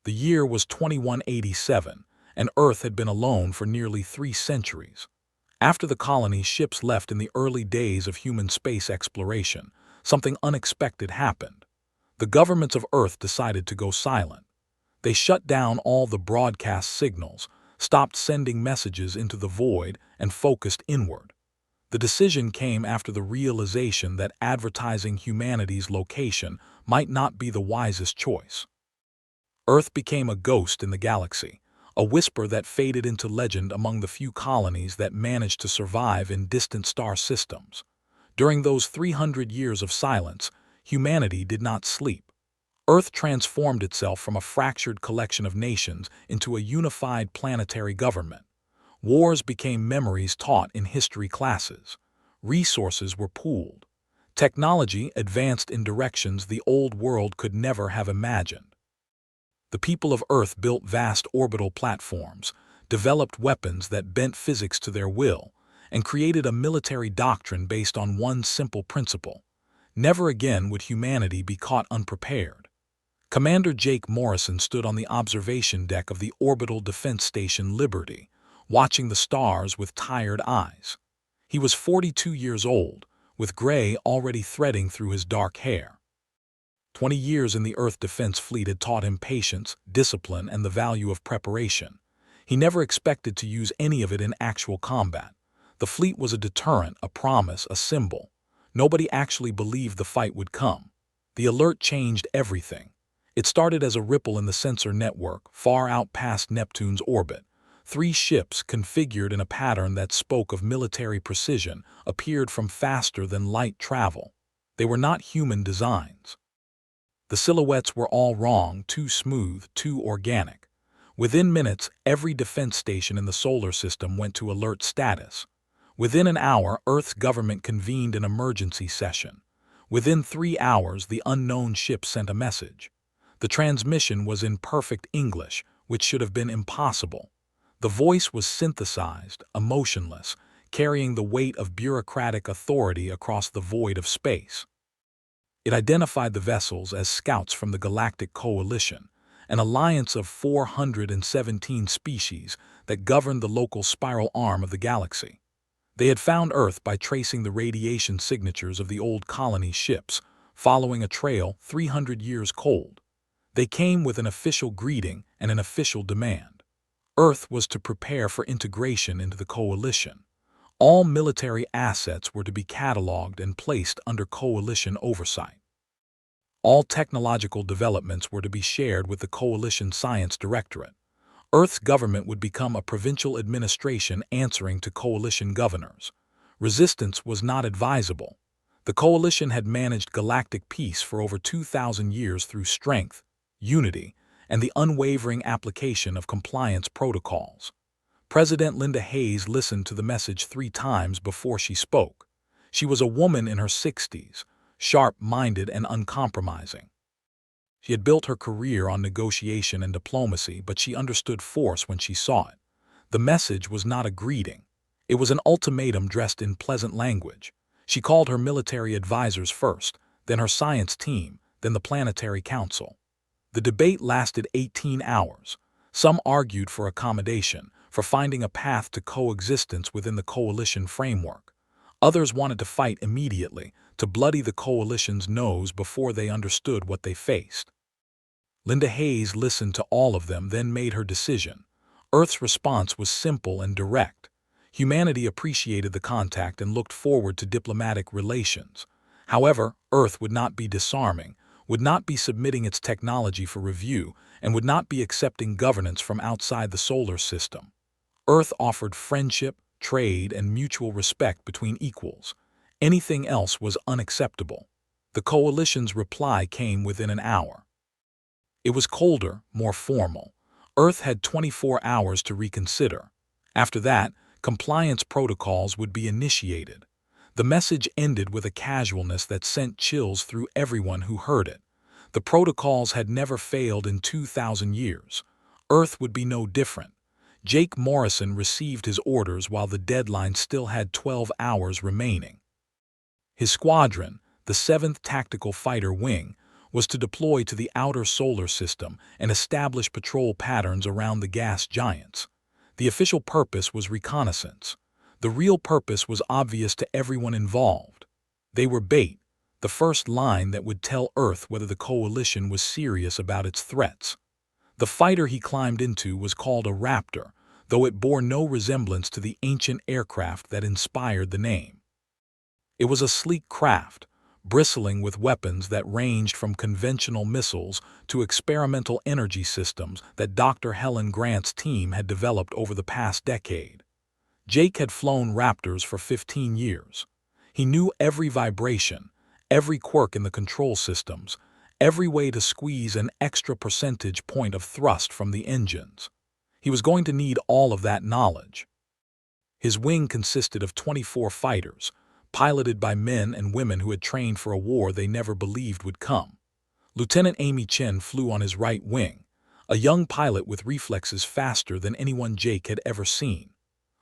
The year was 2187, and Earth had been alone for nearly 3 centuries. After the colony's ships left in the early days of human space exploration, something unexpected happened. The governments of Earth decided to go silent. They shut down all the broadcast signals, stopped sending messages into the void, and focused inward. The decision came after the realization that advertising humanity's location might not be the wisest choice. Earth became a ghost in the galaxy, a whisper that faded into legend among the few colonies that managed to survive in distant star systems. During those 300 years of silence, humanity did not sleep. Earth transformed itself from a fractured collection of nations into a unified planetary government. Wars became memories taught in history classes. Resources were pooled. Technology advanced in directions the old world could never have imagined. The people of Earth built vast orbital platforms, developed weapons that bent physics to their will, and created a military doctrine based on one simple principle: never again would humanity be caught unprepared. Commander Jake Morrison stood on the observation deck of the orbital defense station Liberty, watching the stars with tired eyes. He was 42 years old, with gray already threading through his dark hair. 20 years in the Earth Defense Fleet had taught him patience, discipline, and the value of preparation. He never expected to use any of it in actual combat. The fleet was a deterrent, a promise, a symbol. Nobody actually believed the fight would come. The alert changed everything. It started as a ripple in the sensor network, far out past Neptune's orbit. 3 ships, configured in a pattern that spoke of military precision, appeared from faster than light travel. They were not human designs. The silhouettes were all wrong, too smooth, too organic. Within minutes, every defense station in the solar system went to alert status. Within an hour, Earth's government convened an emergency session. Within 3 hours, the unknown ship sent a message. The transmission was in perfect English, which should have been impossible. The voice was synthesized, emotionless, carrying the weight of bureaucratic authority across the void of space. It identified the vessels as scouts from the Galactic Coalition, an alliance of 417 species that governed the local spiral arm of the galaxy. They had found Earth by tracing the radiation signatures of the old colony ships, following a trail 300 years cold. They came with an official greeting and an official demand. Earth was to prepare for integration into the coalition. All military assets were to be cataloged and placed under coalition oversight. All technological developments were to be shared with the coalition science directorate. Earth's government would become a provincial administration answering to coalition governors. Resistance was not advisable. The coalition had managed galactic peace for over 2,000 years through strength, unity, and the unwavering application of compliance protocols. President Linda Hayes listened to the message 3 times before she spoke. She was a woman in her 60s, sharp-minded and uncompromising. She had built her career on negotiation and diplomacy, but she understood force when she saw it. The message was not a greeting. It was an ultimatum dressed in pleasant language. She called her military advisors first, then her science team, then the planetary council. The debate lasted 18 hours. Some argued for accommodation, for finding a path to coexistence within the coalition framework. Others wanted to fight immediately, to bloody the coalition's nose before they understood what they faced. Linda Hayes listened to all of them, then made her decision. Earth's response was simple and direct. Humanity appreciated the contact and looked forward to diplomatic relations. However, Earth would not be disarming, would not be submitting its technology for review, and would not be accepting governance from outside the solar system. Earth offered friendship, trade, and mutual respect between equals. Anything else was unacceptable. The coalition's reply came within an hour. It was colder, more formal. Earth had 24 hours to reconsider. After that, compliance protocols would be initiated. The message ended with a casualness that sent chills through everyone who heard it. The protocols had never failed in 2,000 years. Earth would be no different. Jake Morrison received his orders while the deadline still had 12 hours remaining. His squadron, the 7th Tactical Fighter Wing, was to deploy to the outer solar system and establish patrol patterns around the gas giants. The official purpose was reconnaissance. The real purpose was obvious to everyone involved. They were bait, the first line that would tell Earth whether the coalition was serious about its threats. The fighter he climbed into was called a Raptor, though it bore no resemblance to the ancient aircraft that inspired the name. It was a sleek craft, bristling with weapons that ranged from conventional missiles to experimental energy systems that Dr. Helen Grant's team had developed over the past decade. Jake had flown Raptors for 15 years. He knew every vibration, every quirk in the control systems, every way to squeeze an extra percentage point of thrust from the engines. He was going to need all of that knowledge. His wing consisted of 24 fighters, piloted by men and women who had trained for a war they never believed would come. Lieutenant Amy Chen flew on his right wing, a young pilot with reflexes faster than anyone Jake had ever seen.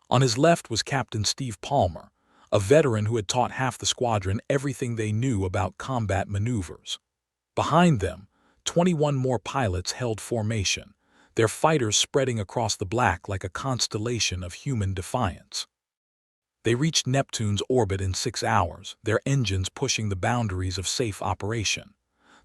On his left was Captain Steve Palmer, a veteran who had taught half the squadron everything they knew about combat maneuvers. Behind them, 21 more pilots held formation, their fighters spreading across the black like a constellation of human defiance. They reached Neptune's orbit in 6 hours, their engines pushing the boundaries of safe operation.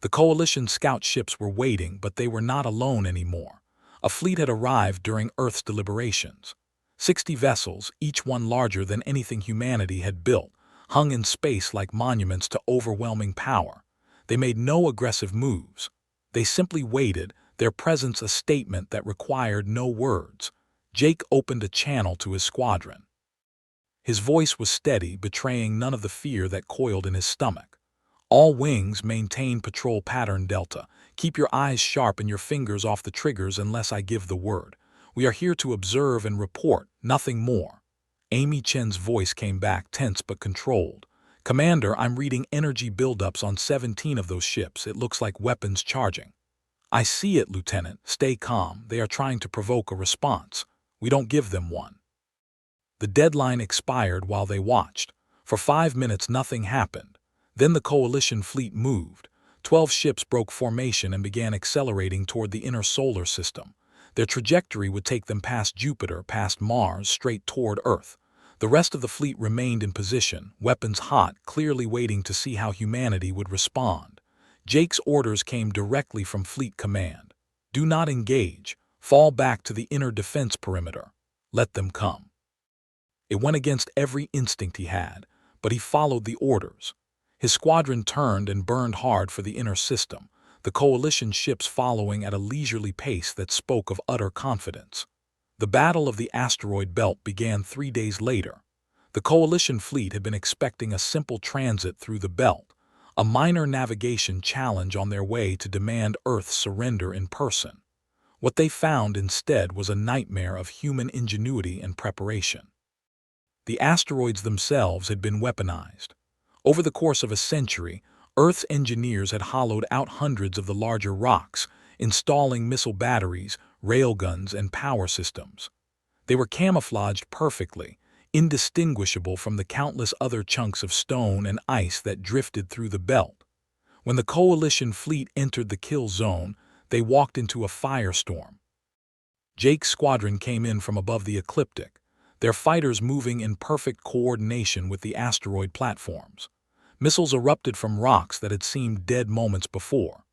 The coalition scout ships were waiting, but they were not alone anymore. A fleet had arrived during Earth's deliberations. 60 vessels, each one larger than anything humanity had built, hung in space like monuments to overwhelming power. They made no aggressive moves. They simply waited, their presence a statement that required no words. Jake opened a channel to his squadron. His voice was steady, betraying none of the fear that coiled in his stomach. All wings maintain patrol pattern Delta. Keep your eyes sharp and your fingers off the triggers unless I give the word. We are here to observe and report, nothing more. Amy Chen's voice came back, tense but controlled. Commander, I'm reading energy buildups on 17 of those ships. It looks like weapons charging. I see it, Lieutenant. Stay calm. They are trying to provoke a response. We don't give them one. The deadline expired while they watched. For 5 minutes nothing happened. Then the coalition fleet moved. 12 ships broke formation and began accelerating toward the inner solar system. Their trajectory would take them past Jupiter, past Mars, straight toward Earth. The rest of the fleet remained in position, weapons hot, clearly waiting to see how humanity would respond. Jake's orders came directly from Fleet Command. Do not engage. Fall back to the inner defense perimeter. Let them come. It went against every instinct he had, but he followed the orders. His squadron turned and burned hard for the inner system, the coalition ships following at a leisurely pace that spoke of utter confidence. The Battle of the Asteroid Belt began 3 days later. The coalition fleet had been expecting a simple transit through the belt, a minor navigation challenge on their way to demand Earth's surrender in person. What they found instead was a nightmare of human ingenuity and preparation. The asteroids themselves had been weaponized. Over the course of a century, Earth's engineers had hollowed out hundreds of the larger rocks, installing missile batteries, railguns, and power systems. They were camouflaged perfectly, indistinguishable from the countless other chunks of stone and ice that drifted through the belt. When the coalition fleet entered the kill zone, they walked into a firestorm. Jake's squadron came in from above the ecliptic, their fighters moving in perfect coordination with the asteroid platforms. Missiles erupted from rocks that had seemed dead moments before.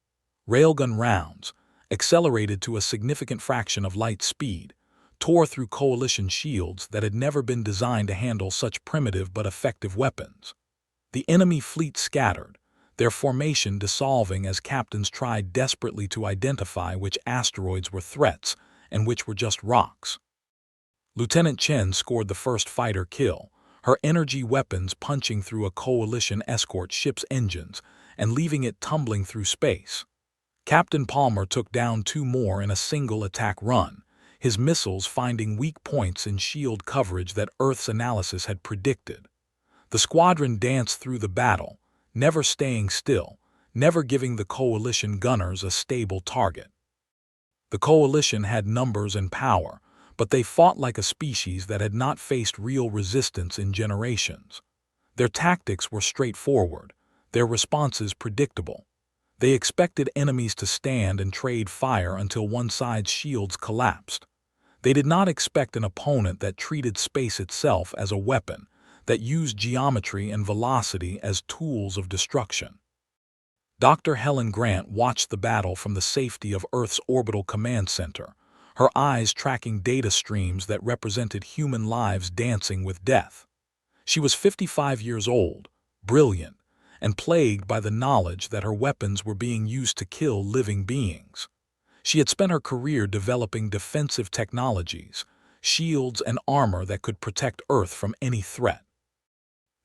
Railgun rounds, accelerated to a significant fraction of light speed, tore through coalition shields that had never been designed to handle such primitive but effective weapons. The enemy fleet scattered, their formation dissolving as captains tried desperately to identify which asteroids were threats and which were just rocks. Lieutenant Chen scored the first fighter kill, her energy weapons punching through a coalition escort ship's engines and leaving it tumbling through space. Captain Palmer took down 2 more in a single attack run, his missiles finding weak points in shield coverage that Earth's analysis had predicted. The squadron danced through the battle, never staying still, never giving the coalition gunners a stable target. The coalition had numbers and power, but they fought like a species that had not faced real resistance in generations. Their tactics were straightforward, their responses predictable. They expected enemies to stand and trade fire until one side's shields collapsed. They did not expect an opponent that treated space itself as a weapon, that used geometry and velocity as tools of destruction. Dr. Helen Grant watched the battle from the safety of Earth's orbital command center, her eyes tracking data streams that represented human lives dancing with death. She was 55 years old, brilliant, and plagued by the knowledge that her weapons were being used to kill living beings. She had spent her career developing defensive technologies, shields and armor that could protect Earth from any threat.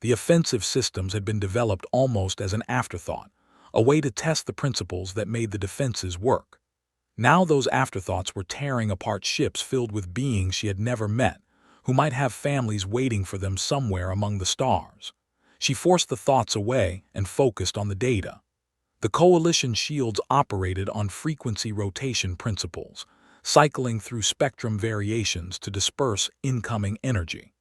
The offensive systems had been developed almost as an afterthought, a way to test the principles that made the defenses work. Now those afterthoughts were tearing apart ships filled with beings she had never met, who might have families waiting for them somewhere among the stars. She forced the thoughts away and focused on the data. The coalition shields operated on frequency rotation principles, cycling through spectrum variations to disperse incoming energy.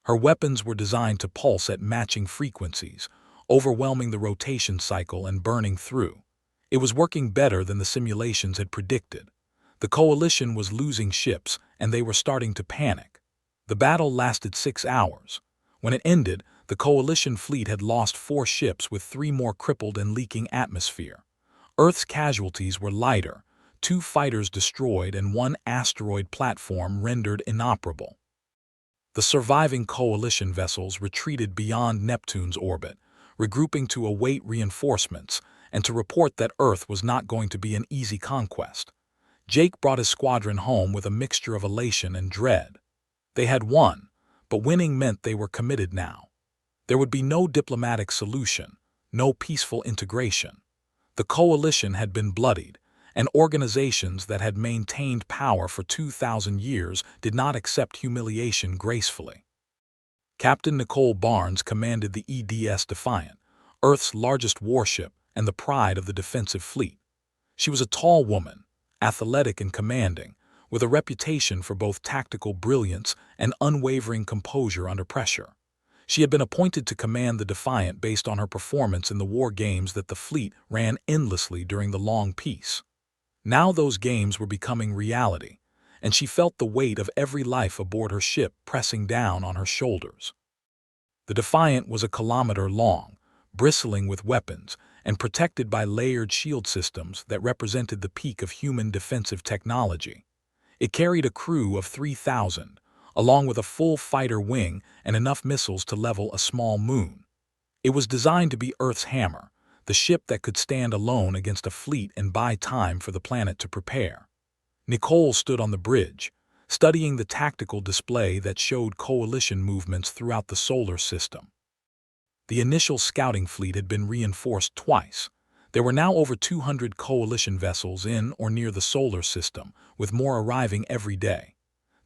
Her weapons were designed to pulse at matching frequencies, overwhelming the rotation cycle and burning through. It was working better than the simulations had predicted. The coalition was losing ships, and they were starting to panic. The battle lasted 6 hours. When it ended, the coalition fleet had lost 4 ships with 3 more crippled and leaking atmosphere. Earth's casualties were lighter, 2 fighters destroyed and 1 asteroid platform rendered inoperable. The surviving coalition vessels retreated beyond Neptune's orbit, regrouping to await reinforcements and to report that Earth was not going to be an easy conquest. Jake brought his squadron home with a mixture of elation and dread. They had won, but winning meant they were committed now. There would be no diplomatic solution, no peaceful integration. The coalition had been bloodied, and organizations that had maintained power for 2,000 years did not accept humiliation gracefully. Captain Nicole Barnes commanded the EDS Defiant, Earth's largest warship and the pride of the defensive fleet. She was a tall woman, athletic and commanding, with a reputation for both tactical brilliance and unwavering composure under pressure. She had been appointed to command the Defiant based on her performance in the war games that the fleet ran endlessly during the long peace. Now those games were becoming reality, and she felt the weight of every life aboard her ship pressing down on her shoulders. The Defiant was a kilometer long, bristling with weapons, and protected by layered shield systems that represented the peak of human defensive technology. It carried a crew of 3,000, along with a full fighter wing and enough missiles to level a small moon. It was designed to be Earth's hammer, the ship that could stand alone against a fleet and buy time for the planet to prepare. Nicole stood on the bridge, studying the tactical display that showed coalition movements throughout the solar system. The initial scouting fleet had been reinforced twice. There were now over 200 coalition vessels in or near the solar system, with more arriving every day.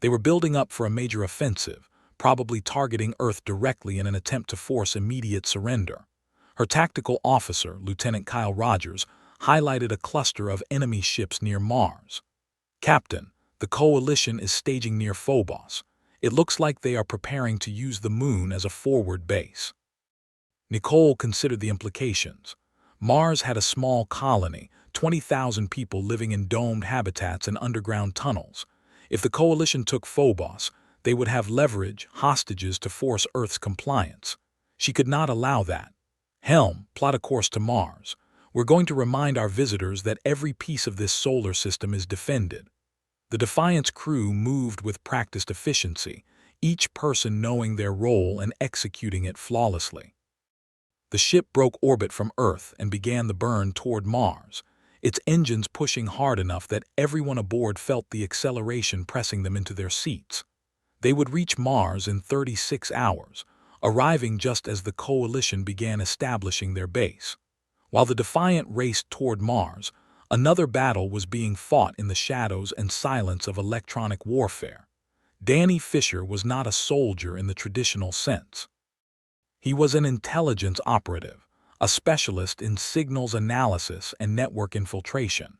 They were building up for a major offensive, probably targeting Earth directly in an attempt to force immediate surrender. Her tactical officer, Lieutenant Kyle Rogers, highlighted a cluster of enemy ships near Mars. "Captain, the coalition is staging near Phobos. It looks like they are preparing to use the moon as a forward base." Nicole considered the implications. Mars had a small colony, 20,000 people living in domed habitats and underground tunnels. If the coalition took Phobos, they would have leverage, hostages to force Earth's compliance. She could not allow that. "Helm, plot a course to Mars. We're going to remind our visitors that every piece of this solar system is defended." The Defiant's crew moved with practiced efficiency, each person knowing their role and executing it flawlessly. The ship broke orbit from Earth and began the burn toward Mars, its engines pushing hard enough that everyone aboard felt the acceleration pressing them into their seats. They would reach Mars in 36 hours, arriving just as the coalition began establishing their base. While the Defiant raced toward Mars, another battle was being fought in the shadows and silence of electronic warfare. Danny Fisher was not a soldier in the traditional sense. He was an intelligence operative, a specialist in signals analysis and network infiltration.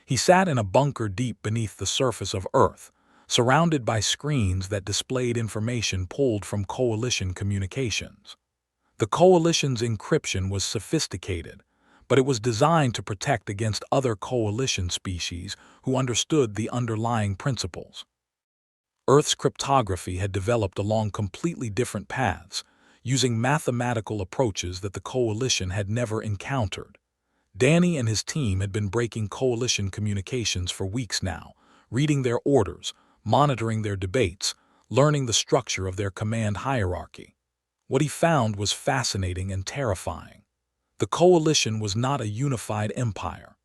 He sat in a bunker deep beneath the surface of Earth, surrounded by screens that displayed information pulled from coalition communications. The coalition's encryption was sophisticated, but it was designed to protect against other coalition species who understood the underlying principles. Earth's cryptography had developed along completely different paths, using mathematical approaches that the coalition had never encountered. Danny and his team had been breaking coalition communications for weeks now, reading their orders, monitoring their debates, learning the structure of their command hierarchy. What he found was fascinating and terrifying. The coalition was not a unified empire.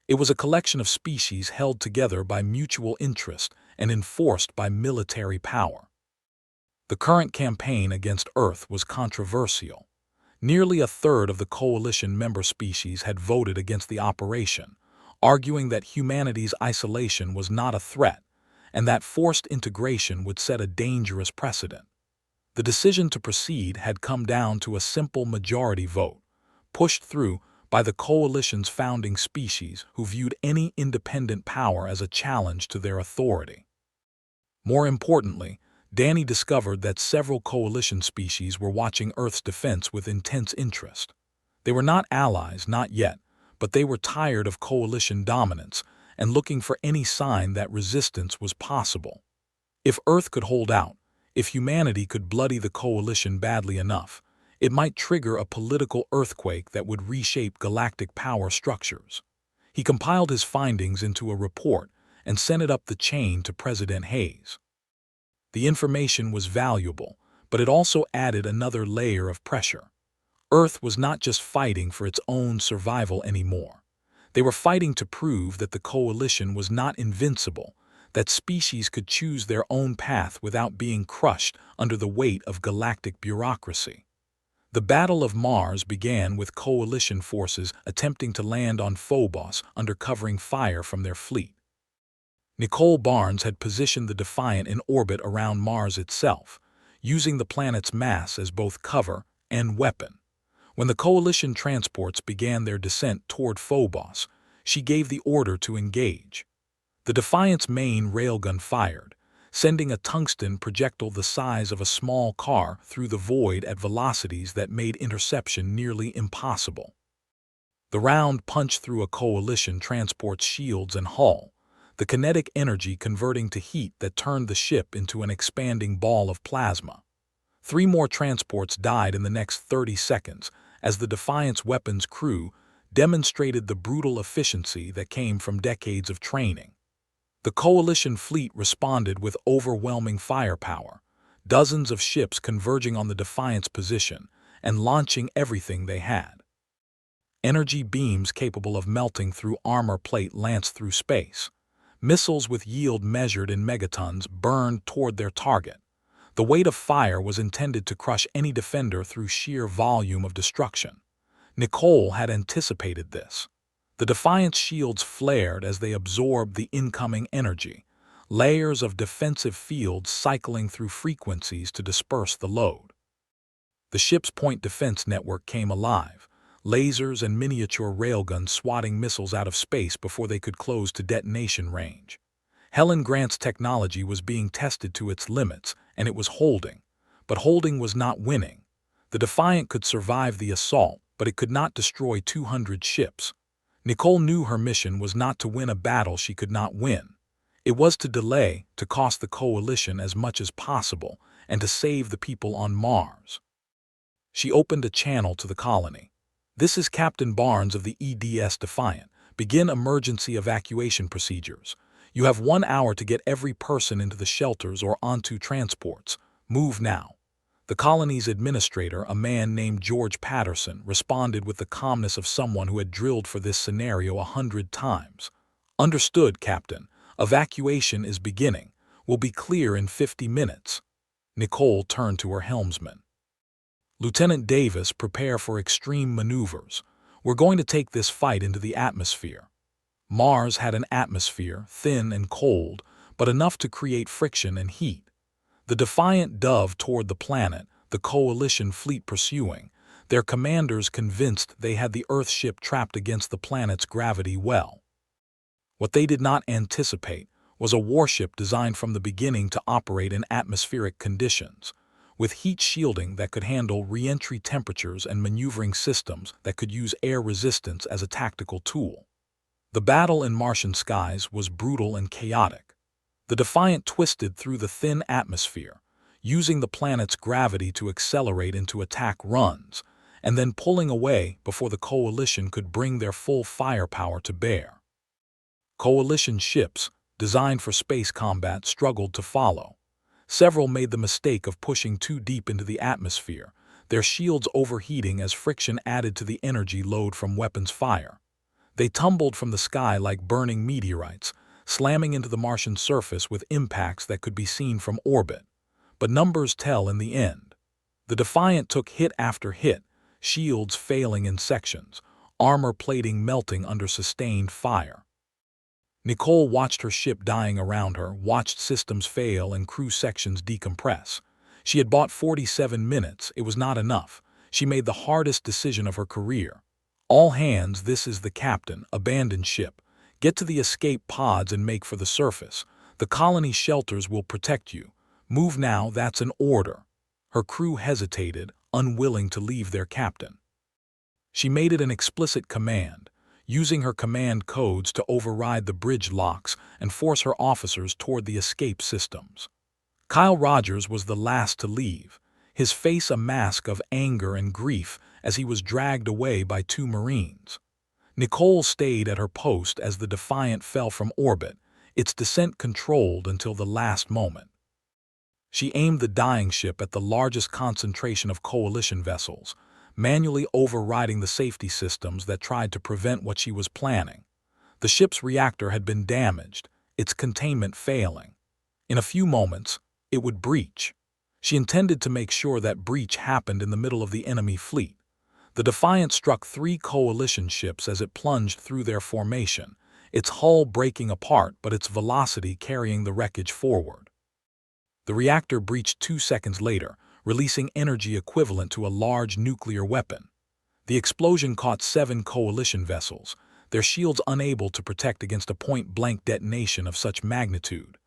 It was a collection of species held together by mutual interest and enforced by military power. The current campaign against Earth was controversial. Nearly a third of the coalition member species had voted against the operation, arguing that humanity's isolation was not a threat and that forced integration would set a dangerous precedent. The decision to proceed had come down to a simple majority vote, pushed through by the coalition's founding species who viewed any independent power as a challenge to their authority. More importantly, Danny discovered that several coalition species were watching Earth's defense with intense interest. They were not allies, not yet, but they were tired of coalition dominance and looking for any sign that resistance was possible. If Earth could hold out, if humanity could bloody the coalition badly enough, it might trigger a political earthquake that would reshape galactic power structures. He compiled his findings into a report and sent it up the chain to President Hayes. The information was valuable, but it also added another layer of pressure. Earth was not just fighting for its own survival anymore. They were fighting to prove that the coalition was not invincible, that species could choose their own path without being crushed under the weight of galactic bureaucracy. The Battle of Mars began with coalition forces attempting to land on Phobos under covering fire from their fleet. Nicole Barnes had positioned the Defiant in orbit around Mars itself, using the planet's mass as both cover and weapon. When the coalition transports began their descent toward Phobos, she gave the order to engage. The Defiant's main railgun fired, sending a tungsten projectile the size of a small car through the void at velocities that made interception nearly impossible. The round punched through a coalition transport's shields and hull, the kinetic energy converting to heat that turned the ship into an expanding ball of plasma. 3 more transports died in the next 30 seconds as the Defiant's weapons crew demonstrated the brutal efficiency that came from decades of training. The coalition fleet responded with overwhelming firepower, dozens of ships converging on the Defiant's position and launching everything they had. Energy beams capable of melting through armor plate lanced through space. Missiles with yield measured in megatons burned toward their target. The weight of fire was intended to crush any defender through sheer volume of destruction. Nicole had anticipated this. The Defiant's shields flared as they absorbed the incoming energy, layers of defensive fields cycling through frequencies to disperse the load. The ship's point defense network came alive, lasers and miniature railguns swatting missiles out of space before they could close to detonation range. Helen Grant's technology was being tested to its limits, and it was holding. But holding was not winning. The Defiant could survive the assault, but it could not destroy 200 ships. Nicole knew her mission was not to win a battle she could not win. It was to delay, to cost the coalition as much as possible, and to save the people on Mars. She opened a channel to the colony. "This is Captain Barnes of the EDS Defiant. Begin emergency evacuation procedures. You have 1 hour to get every person into the shelters or onto transports. Move now." The colony's administrator, a man named George Patterson, responded with the calmness of someone who had drilled for this scenario 100 times. "Understood, Captain. Evacuation is beginning. We'll be clear in 50 minutes. Nicole turned to her helmsman. "Lieutenant Davis, prepare for extreme maneuvers. We're going to take this fight into the atmosphere." Mars had an atmosphere, thin and cold, but enough to create friction and heat. The Defiant dove toward the planet, the coalition fleet pursuing, their commanders convinced they had the Earth ship trapped against the planet's gravity well. What they did not anticipate was a warship designed from the beginning to operate in atmospheric conditions. with heat shielding that could handle re-entry temperatures and maneuvering systems that could use air resistance as a tactical tool. The battle in Martian skies was brutal and chaotic. The Defiant twisted through the thin atmosphere, using the planet's gravity to accelerate into attack runs, and then pulling away before the Coalition could bring their full firepower to bear. Coalition ships, designed for space combat, struggled to follow. Several made the mistake of pushing too deep into the atmosphere, their shields overheating as friction added to the energy load from weapons fire. They tumbled from the sky like burning meteorites, slamming into the Martian surface with impacts that could be seen from orbit. But numbers tell in the end. The Defiant took hit after hit, shields failing in sections, armor plating melting under sustained fire. Nicole watched her ship dying around her, watched systems fail and crew sections decompress. She had bought 47 minutes, it was not enough. She made the hardest decision of her career. All hands, this is the captain, abandon ship. Get to the escape pods and make for the surface. The colony shelters will protect you. Move now, that's an order. Her crew hesitated, unwilling to leave their captain. She made it an explicit command, using her command codes to override the bridge locks and force her officers toward the escape systems. Kyle Rogers was the last to leave, his face a mask of anger and grief as he was dragged away by two Marines. Nicole stayed at her post as the Defiant fell from orbit, its descent controlled until the last moment. She aimed the dying ship at the largest concentration of Coalition vessels, manually overriding the safety systems that tried to prevent what she was planning. The ship's reactor had been damaged, its containment failing. In a few moments, it would breach. She intended to make sure that breach happened in the middle of the enemy fleet. The Defiant struck 3 Coalition ships as it plunged through their formation, its hull breaking apart but its velocity carrying the wreckage forward. The reactor breached 2 seconds later, releasing energy equivalent to a large nuclear weapon. The explosion caught 7 Coalition vessels, their shields unable to protect against a point-blank detonation of such magnitude.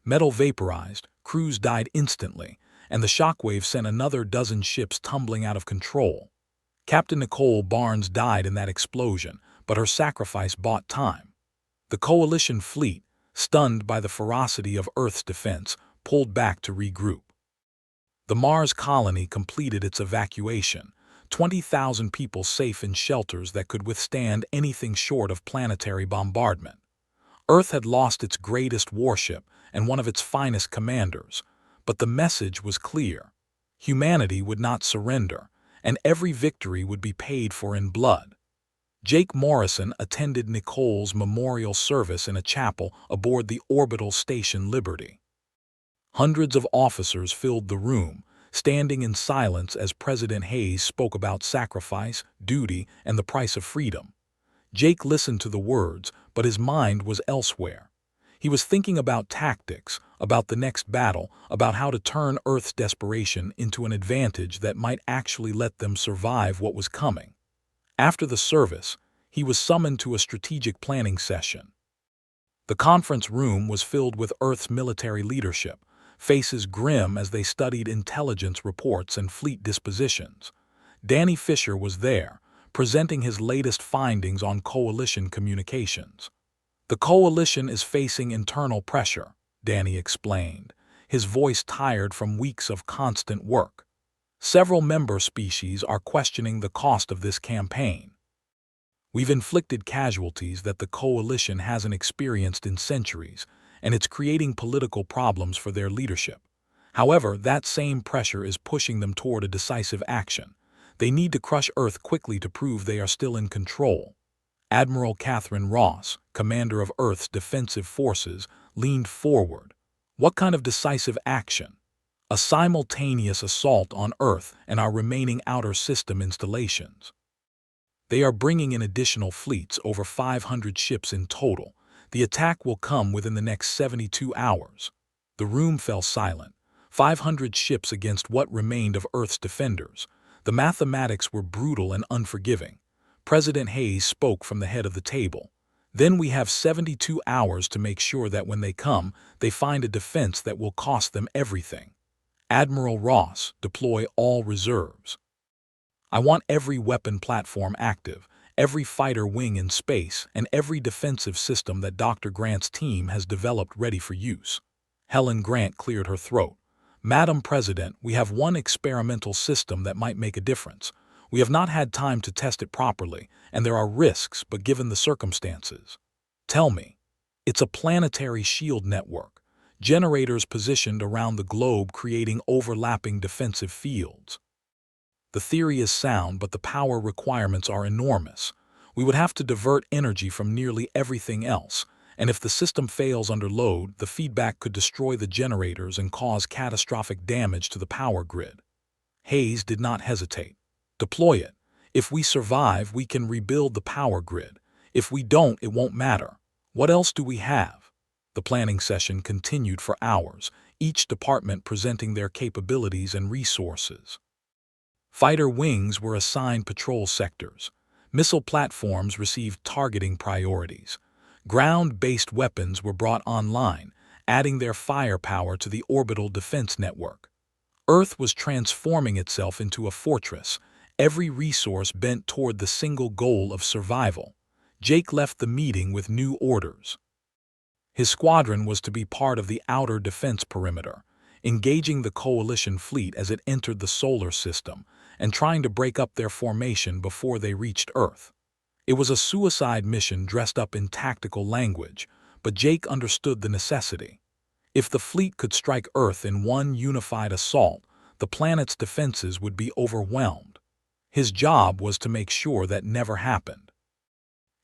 Metal vaporized, crews died instantly, and the shockwave sent another dozen ships tumbling out of control. Captain Nicole Barnes died in that explosion, but her sacrifice bought time. The Coalition fleet, stunned by the ferocity of Earth's defense, pulled back to regroup. The Mars colony completed its evacuation, 20,000 people safe in shelters that could withstand anything short of planetary bombardment. Earth had lost its greatest warship and one of its finest commanders, but the message was clear. Humanity would not surrender, and every victory would be paid for in blood. Jake Morrison attended Nicole's memorial service in a chapel aboard the orbital station Liberty. Hundreds of officers filled the room, standing in silence as President Hayes spoke about sacrifice, duty, and the price of freedom. Jake listened to the words, but his mind was elsewhere. He was thinking about tactics, about the next battle, about how to turn Earth's desperation into an advantage that might actually let them survive what was coming. After the service, he was summoned to a strategic planning session. The conference room was filled with Earth's military leadership, faces grim as they studied intelligence reports and fleet dispositions. Danny Fisher was there, presenting his latest findings on Coalition communications. The Coalition is facing internal pressure, Danny explained, his voice tired from weeks of constant work. Several member species are questioning the cost of this campaign. We've inflicted casualties that the Coalition hasn't experienced in centuries, and it's creating political problems for their leadership. However, that same pressure is pushing them toward a decisive action. They need to crush Earth quickly to prove they are still in control. Admiral Catherine Ross, commander of Earth's defensive forces, leaned forward. What kind of decisive action? A simultaneous assault on Earth and our remaining outer system installations. They are bringing in additional fleets, over 500 ships in total. The attack will come within the next 72 hours. The room fell silent. 500 ships against what remained of Earth's defenders. The mathematics were brutal and unforgiving. President Hayes spoke from the head of the table. Then we have 72 hours to make sure that when they come, they find a defense that will cost them everything. Admiral Ross, deploy all reserves. I want every weapon platform active, every fighter wing in space, and every defensive system that Dr. Grant's team has developed ready for use. Helen Grant cleared her throat. Madam President, we have one experimental system that might make a difference. We have not had time to test it properly, and there are risks, but given the circumstances. Tell me. It's a planetary shield network. Generators positioned around the globe creating overlapping defensive fields. The theory is sound, but the power requirements are enormous. We would have to divert energy from nearly everything else, and if the system fails under load, the feedback could destroy the generators and cause catastrophic damage to the power grid. Hayes did not hesitate. Deploy it. If we survive, we can rebuild the power grid. If we don't, it won't matter. What else do we have? The planning session continued for hours, each department presenting their capabilities and resources. Fighter wings were assigned patrol sectors. Missile platforms received targeting priorities. Ground-based weapons were brought online, adding their firepower to the orbital defense network. Earth was transforming itself into a fortress, every resource bent toward the single goal of survival. Jake left the meeting with new orders. His squadron was to be part of the outer defense perimeter, engaging the coalition fleet as it entered the solar system and trying to break up their formation before they reached Earth. It was a suicide mission dressed up in tactical language, but Jake understood the necessity. If the fleet could strike Earth in one unified assault, the planet's defenses would be overwhelmed. His job was to make sure that never happened.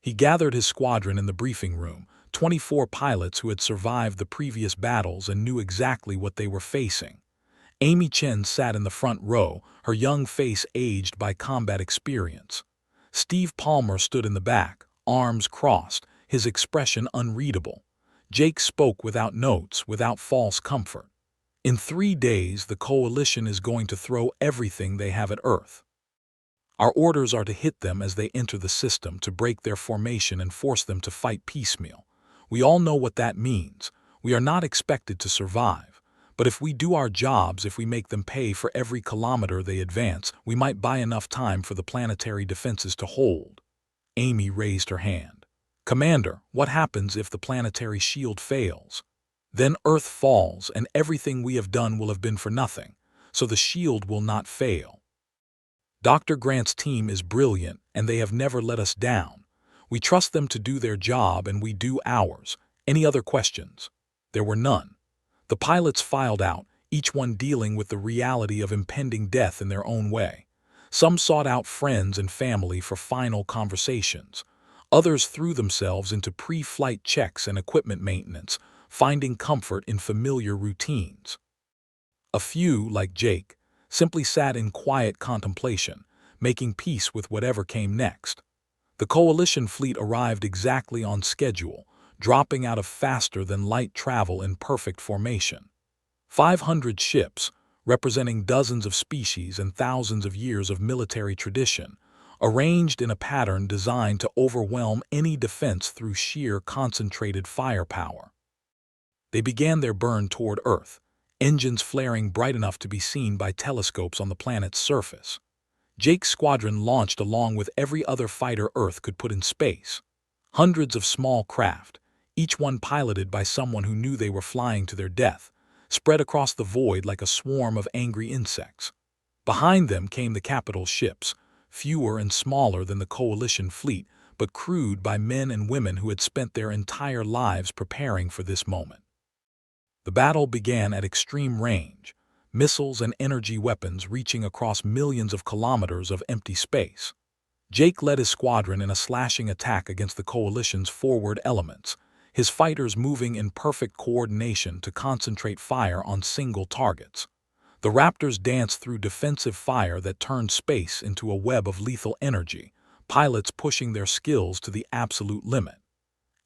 He gathered his squadron in the briefing room, 24 pilots who had survived the previous battles and knew exactly what they were facing. Amy Chen sat in the front row, her young face aged by combat experience. Steve Palmer stood in the back, arms crossed, his expression unreadable. Jake spoke without notes, without false comfort. In 3 days, the coalition is going to throw everything they have at Earth. Our orders are to hit them as they enter the system, to break their formation and force them to fight piecemeal. We all know what that means. We are not expected to survive. But if we do our jobs, if we make them pay for every kilometer they advance, we might buy enough time for the planetary defenses to hold. Amy raised her hand. Commander, what happens if the planetary shield fails? Then Earth falls, and everything we have done will have been for nothing, so the shield will not fail. Dr. Grant's team is brilliant, and they have never let us down. We trust them to do their job, and we do ours. Any other questions? There were none. The pilots filed out, each one dealing with the reality of impending death in their own way. Some sought out friends and family for final conversations. Others threw themselves into pre-flight checks and equipment maintenance, finding comfort in familiar routines. A few, like Jake, simply sat in quiet contemplation, making peace with whatever came next. The coalition fleet arrived exactly on schedule, dropping out of faster-than-light travel in perfect formation. 500 ships, representing dozens of species and thousands of years of military tradition, arranged in a pattern designed to overwhelm any defense through sheer concentrated firepower. They began their burn toward Earth, engines flaring bright enough to be seen by telescopes on the planet's surface. Jake's squadron launched along with every other fighter Earth could put in space. Hundreds of small craft, each one piloted by someone who knew they were flying to their death, spread across the void like a swarm of angry insects. Behind them came the capital ships, fewer and smaller than the coalition fleet, but crewed by men and women who had spent their entire lives preparing for this moment. The battle began at extreme range, missiles and energy weapons reaching across millions of kilometers of empty space. Jake led his squadron in a slashing attack against the coalition's forward elements, his fighters moving in perfect coordination to concentrate fire on single targets. The Raptors danced through defensive fire that turned space into a web of lethal energy, pilots pushing their skills to the absolute limit.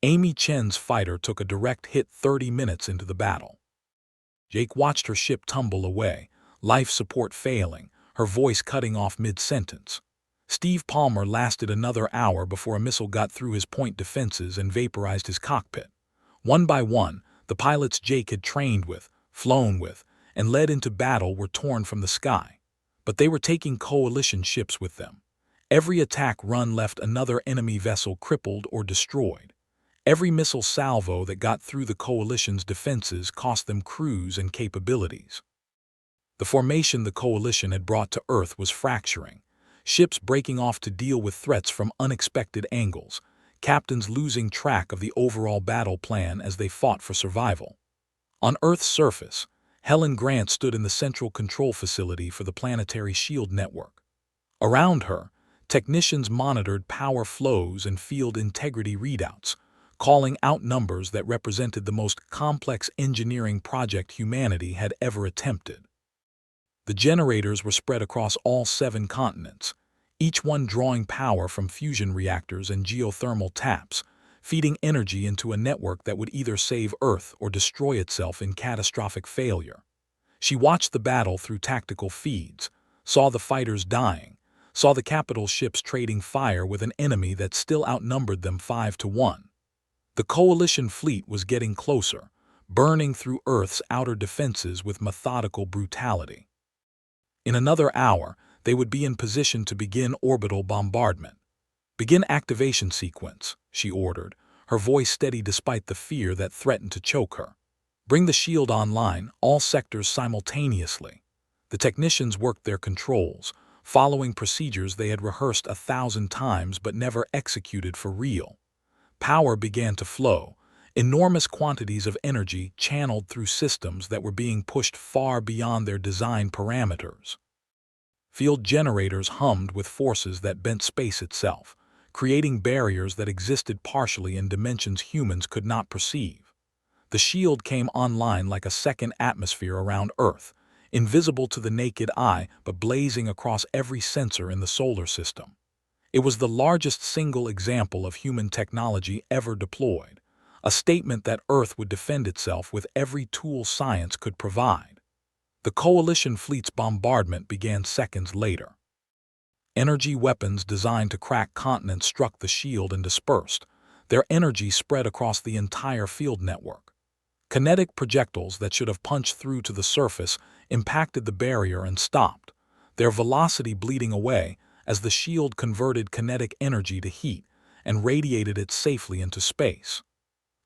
Amy Chen's fighter took a direct hit 30 minutes into the battle. Jake watched her ship tumble away, life support failing, her voice cutting off mid-sentence. Steve Palmer lasted another hour before a missile got through his point defenses and vaporized his cockpit. One by one, the pilots Jake had trained with, flown with, and led into battle were torn from the sky. But they were taking coalition ships with them. Every attack run left another enemy vessel crippled or destroyed. Every missile salvo that got through the coalition's defenses cost them crews and capabilities. The formation the coalition had brought to Earth was fracturing, ships breaking off to deal with threats from unexpected angles, captains losing track of the overall battle plan as they fought for survival. On Earth's surface, Helen Grant stood in the central control facility for the planetary shield network. Around her, technicians monitored power flows and field integrity readouts, calling out numbers that represented the most complex engineering project humanity had ever attempted. The generators were spread across all 7 continents, each one drawing power from fusion reactors and geothermal taps, feeding energy into a network that would either save Earth or destroy itself in catastrophic failure. She watched the battle through tactical feeds, saw the fighters dying, saw the capital ships trading fire with an enemy that still outnumbered them 5-1. The coalition fleet was getting closer, burning through Earth's outer defenses with methodical brutality. In another hour, they would be in position to begin orbital bombardment. "Begin activation sequence," she ordered, her voice steady despite the fear that threatened to choke her. "Bring the shield online, all sectors simultaneously." The technicians worked their controls, following procedures they had rehearsed 1,000 times but never executed for real. Power began to flow, enormous quantities of energy channeled through systems that were being pushed far beyond their design parameters. Field generators hummed with forces that bent space itself, creating barriers that existed partially in dimensions humans could not perceive. The shield came online like a second atmosphere around Earth, invisible to the naked eye but blazing across every sensor in the solar system. It was the largest single example of human technology ever deployed, a statement that Earth would defend itself with every tool science could provide. The coalition fleet's bombardment began seconds later. Energy weapons designed to crack continents struck the shield and dispersed, their energy spread across the entire field network. Kinetic projectiles that should have punched through to the surface impacted the barrier and stopped, their velocity bleeding away as the shield converted kinetic energy to heat and radiated it safely into space.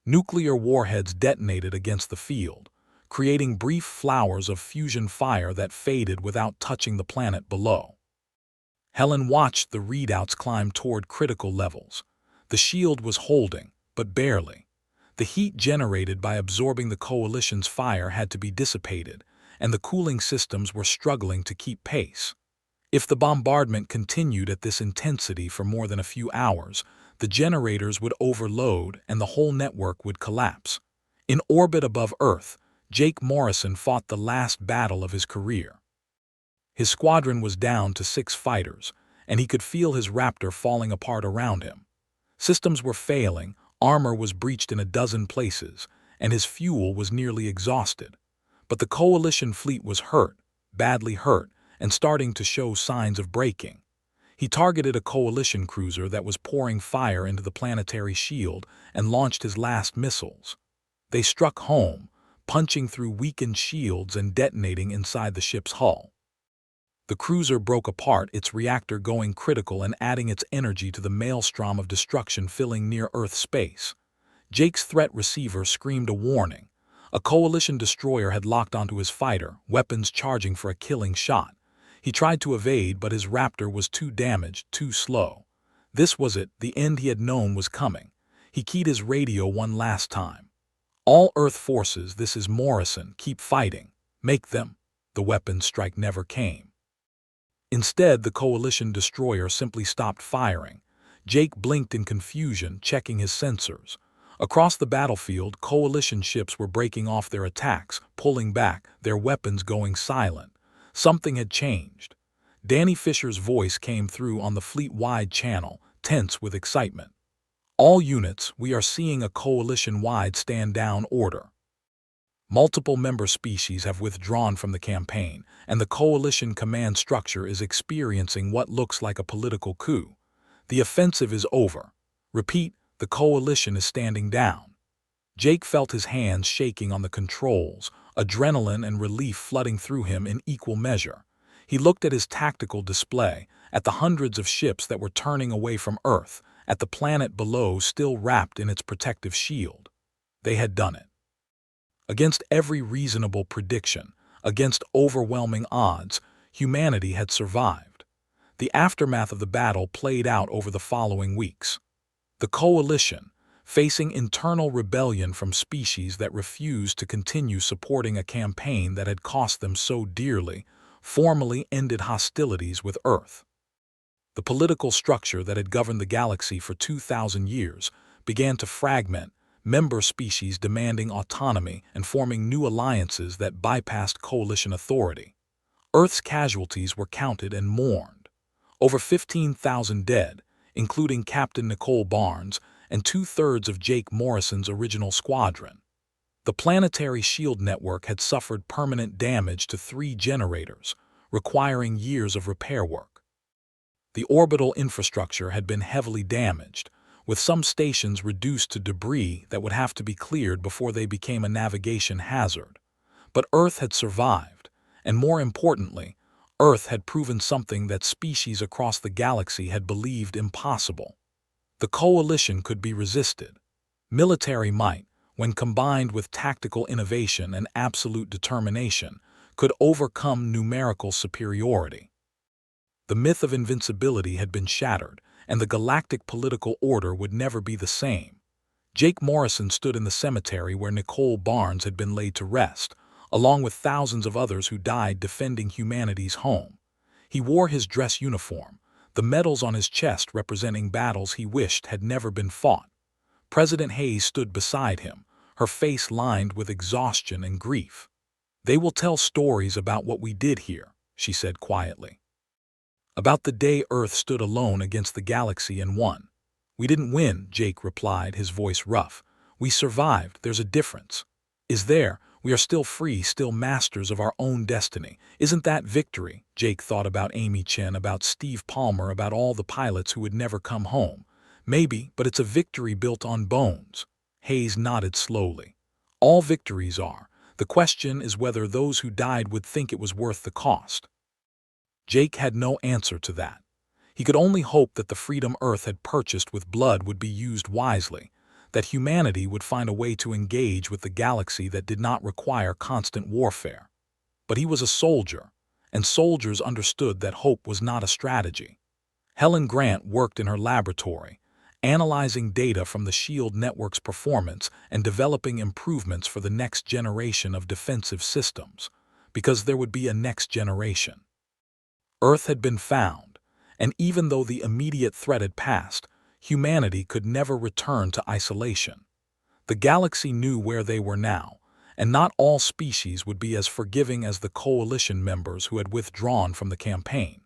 Nuclear warheads detonated against the field, creating brief flowers of fusion fire that faded without touching the planet below. Helen watched the readouts climb toward critical levels. The shield was holding, but barely. The heat generated by absorbing the coalition's fire had to be dissipated, and the cooling systems were struggling to keep pace. If the bombardment continued at this intensity for more than a few hours, the generators would overload and the whole network would collapse. In orbit above Earth, Jake Morrison fought the last battle of his career. His squadron was down to 6 fighters, and he could feel his Raptor falling apart around him. Systems were failing, armor was breached in a dozen places, and his fuel was nearly exhausted. But the coalition fleet was hurt, badly hurt, and starting to show signs of breaking. He targeted a coalition cruiser that was pouring fire into the planetary shield and launched his last missiles. They struck home, punching through weakened shields and detonating inside the ship's hull. The cruiser broke apart, its reactor going critical and adding its energy to the maelstrom of destruction filling near-Earth space. Jake's threat receiver screamed a warning. A coalition destroyer had locked onto his fighter, weapons charging for a killing shot. He tried to evade, but his Raptor was too damaged, too slow. This was it, the end he had known was coming. He keyed his radio one last time. "All Earth forces, this is Morrison, keep fighting. Make them." The weapon strike never came. Instead, the coalition destroyer simply stopped firing. Jake blinked in confusion, checking his sensors. Across the battlefield, coalition ships were breaking off their attacks, pulling back, their weapons going silent. Something had changed. Danny Fisher's voice came through on the fleet-wide channel, tense with excitement. "All units, we are seeing a coalition-wide stand-down order. Multiple member species have withdrawn from the campaign, and the coalition command structure is experiencing what looks like a political coup. The offensive is over. Repeat, the coalition is standing down." Jake felt his hands shaking on the controls, adrenaline and relief flooding through him in equal measure. He looked at his tactical display, at the hundreds of ships that were turning away from Earth, at the planet below still wrapped in its protective shield. They had done it. Against every reasonable prediction, against overwhelming odds, humanity had survived. The aftermath of the battle played out over the following weeks. The coalition, facing internal rebellion from species that refused to continue supporting a campaign that had cost them so dearly, formally ended hostilities with Earth. The political structure that had governed the galaxy for 2,000 years began to fragment, member species demanding autonomy and forming new alliances that bypassed coalition authority. Earth's casualties were counted and mourned. Over 15,000 dead, including Captain Nicole Barnes and 2/3 of Jake Morrison's original squadron. The planetary shield network had suffered permanent damage to 3 generators, requiring years of repair work. The orbital infrastructure had been heavily damaged, with some stations reduced to debris that would have to be cleared before they became a navigation hazard. But Earth had survived, and more importantly, Earth had proven something that species across the galaxy had believed impossible. The coalition could be resisted. Military might, when combined with tactical innovation and absolute determination, could overcome numerical superiority. The myth of invincibility had been shattered, and the galactic political order would never be the same. Jake Morrison stood in the cemetery where Nicole Barnes had been laid to rest, along with thousands of others who died defending humanity's home. He wore his dress uniform, the medals on his chest representing battles he wished had never been fought. President Hayes stood beside him, her face lined with exhaustion and grief. "They will tell stories about what we did here," she said quietly. "About the day Earth stood alone against the galaxy and won." "We didn't win," Jake replied, his voice rough. "We survived. There's a difference." "Is there? We are still free, still masters of our own destiny. Isn't that victory?" Jake thought about Amy Chen, about Steve Palmer, about all the pilots who would never come home. "Maybe, but it's a victory built on bones." Hayes nodded slowly. "All victories are. The question is whether those who died would think it was worth the cost." Jake had no answer to that. He could only hope that the freedom Earth had purchased with blood would be used wisely, that humanity would find a way to engage with the galaxy that did not require constant warfare. But he was a soldier, and soldiers understood that hope was not a strategy. Helen Grant worked in her laboratory, analyzing data from the SHIELD network's performance and developing improvements for the next generation of defensive systems, because there would be a next generation. Earth had been found, and even though the immediate threat had passed, humanity could never return to isolation. The galaxy knew where they were now, and not all species would be as forgiving as the coalition members who had withdrawn from the campaign.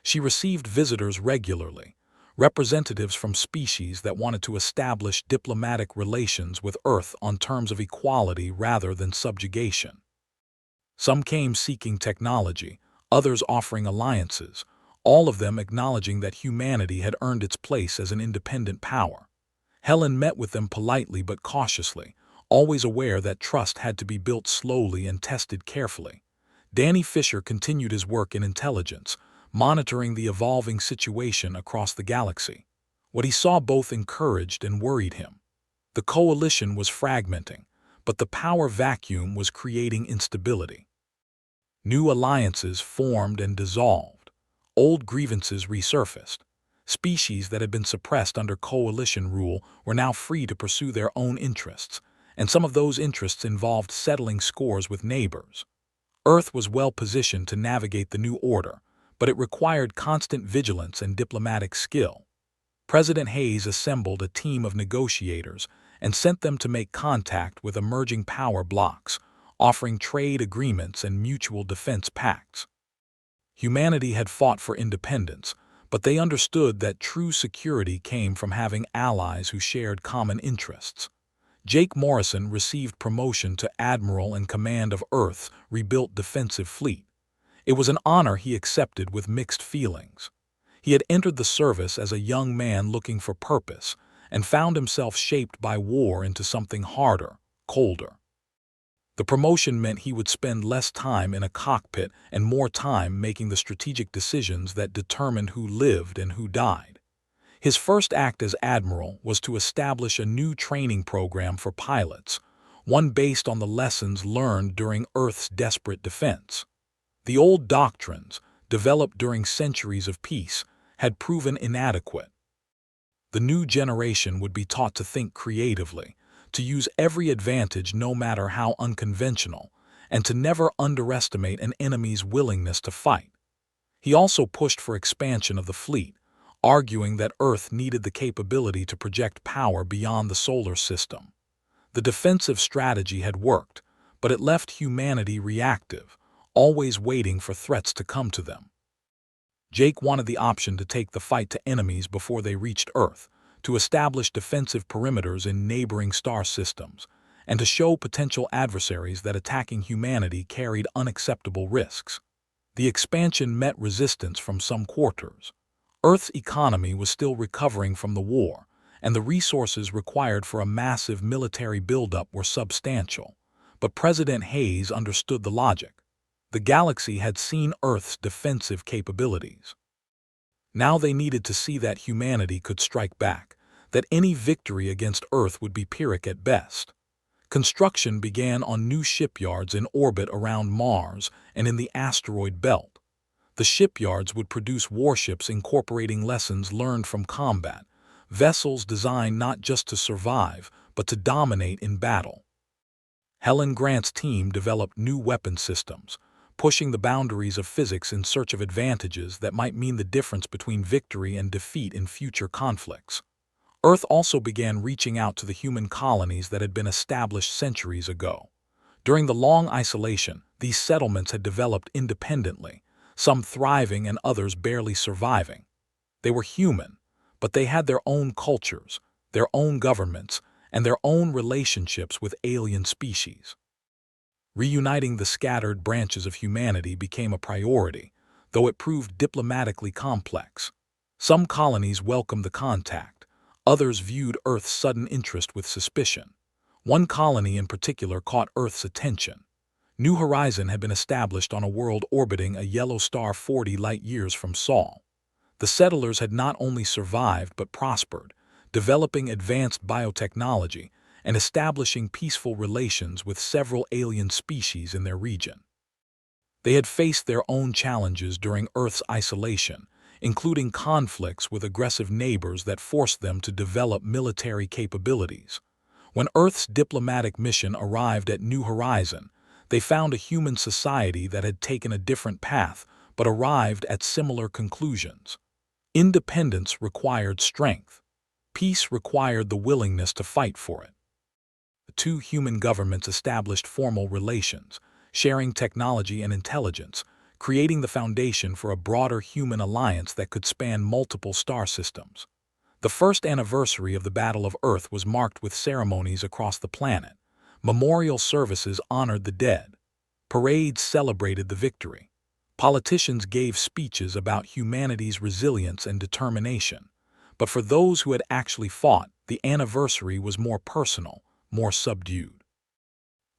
She received visitors regularly, representatives from species that wanted to establish diplomatic relations with Earth on terms of equality rather than subjugation. Some came seeking technology, others offering alliances, all of them acknowledging that humanity had earned its place as an independent power. Helen met with them politely but cautiously, always aware that trust had to be built slowly and tested carefully. Danny Fisher continued his work in intelligence, monitoring the evolving situation across the galaxy. What he saw both encouraged and worried him. The coalition was fragmenting, but the power vacuum was creating instability. New alliances formed and dissolved. Old grievances resurfaced. Species that had been suppressed under coalition rule were now free to pursue their own interests, and some of those interests involved settling scores with neighbors. Earth was well positioned to navigate the new order, but it required constant vigilance and diplomatic skill. President Hayes assembled a team of negotiators and sent them to make contact with emerging power blocs, offering trade agreements and mutual defense pacts. Humanity had fought for independence, but they understood that true security came from having allies who shared common interests. Jake Morrison received promotion to Admiral in command of Earth's rebuilt defensive fleet. It was an honor he accepted with mixed feelings. He had entered the service as a young man looking for purpose and found himself shaped by war into something harder, colder. The promotion meant he would spend less time in a cockpit and more time making the strategic decisions that determined who lived and who died. His first act as admiral was to establish a new training program for pilots, one based on the lessons learned during Earth's desperate defense. The old doctrines, developed during centuries of peace, had proven inadequate. The new generation would be taught to think creatively, to use every advantage no matter how unconventional, and to never underestimate an enemy's willingness to fight. He also pushed for expansion of the fleet, arguing that Earth needed the capability to project power beyond the solar system. The defensive strategy had worked, but it left humanity reactive, always waiting for threats to come to them. Jake wanted the option to take the fight to enemies before they reached Earth, to establish defensive perimeters in neighboring star systems, and to show potential adversaries that attacking humanity carried unacceptable risks. The expansion met resistance from some quarters. Earth's economy was still recovering from the war, and the resources required for a massive military buildup were substantial. But President Hayes understood the logic. The galaxy had seen Earth's defensive capabilities. Now they needed to see that humanity could strike back, that any victory against Earth would be Pyrrhic at best. Construction began on new shipyards in orbit around Mars and in the asteroid belt. The shipyards would produce warships incorporating lessons learned from combat, vessels designed not just to survive, but to dominate in battle. Helen Grant's team developed new weapon systems, pushing the boundaries of physics in search of advantages that might mean the difference between victory and defeat in future conflicts. Earth also began reaching out to the human colonies that had been established centuries ago. During the long isolation, these settlements had developed independently, some thriving and others barely surviving. They were human, but they had their own cultures, their own governments, and their own relationships with alien species. Reuniting the scattered branches of humanity became a priority, though it proved diplomatically complex. Some colonies welcomed the contact, others viewed Earth's sudden interest with suspicion. One colony in particular caught Earth's attention. New Horizon had been established on a world orbiting a yellow star 40 light-years from Sol. The settlers had not only survived but prospered, developing advanced biotechnology and establishing peaceful relations with several alien species in their region. They had faced their own challenges during Earth's isolation, including conflicts with aggressive neighbors that forced them to develop military capabilities. When Earth's diplomatic mission arrived at New Horizon, they found a human society that had taken a different path but arrived at similar conclusions. Independence required strength. Peace required the willingness to fight for it. The two human governments established formal relations, sharing technology and intelligence, creating the foundation for a broader human alliance that could span multiple star systems. The first anniversary of the Battle of Earth was marked with ceremonies across the planet. Memorial services honored the dead. Parades celebrated the victory. Politicians gave speeches about humanity's resilience and determination. But for those who had actually fought, the anniversary was more personal, more subdued.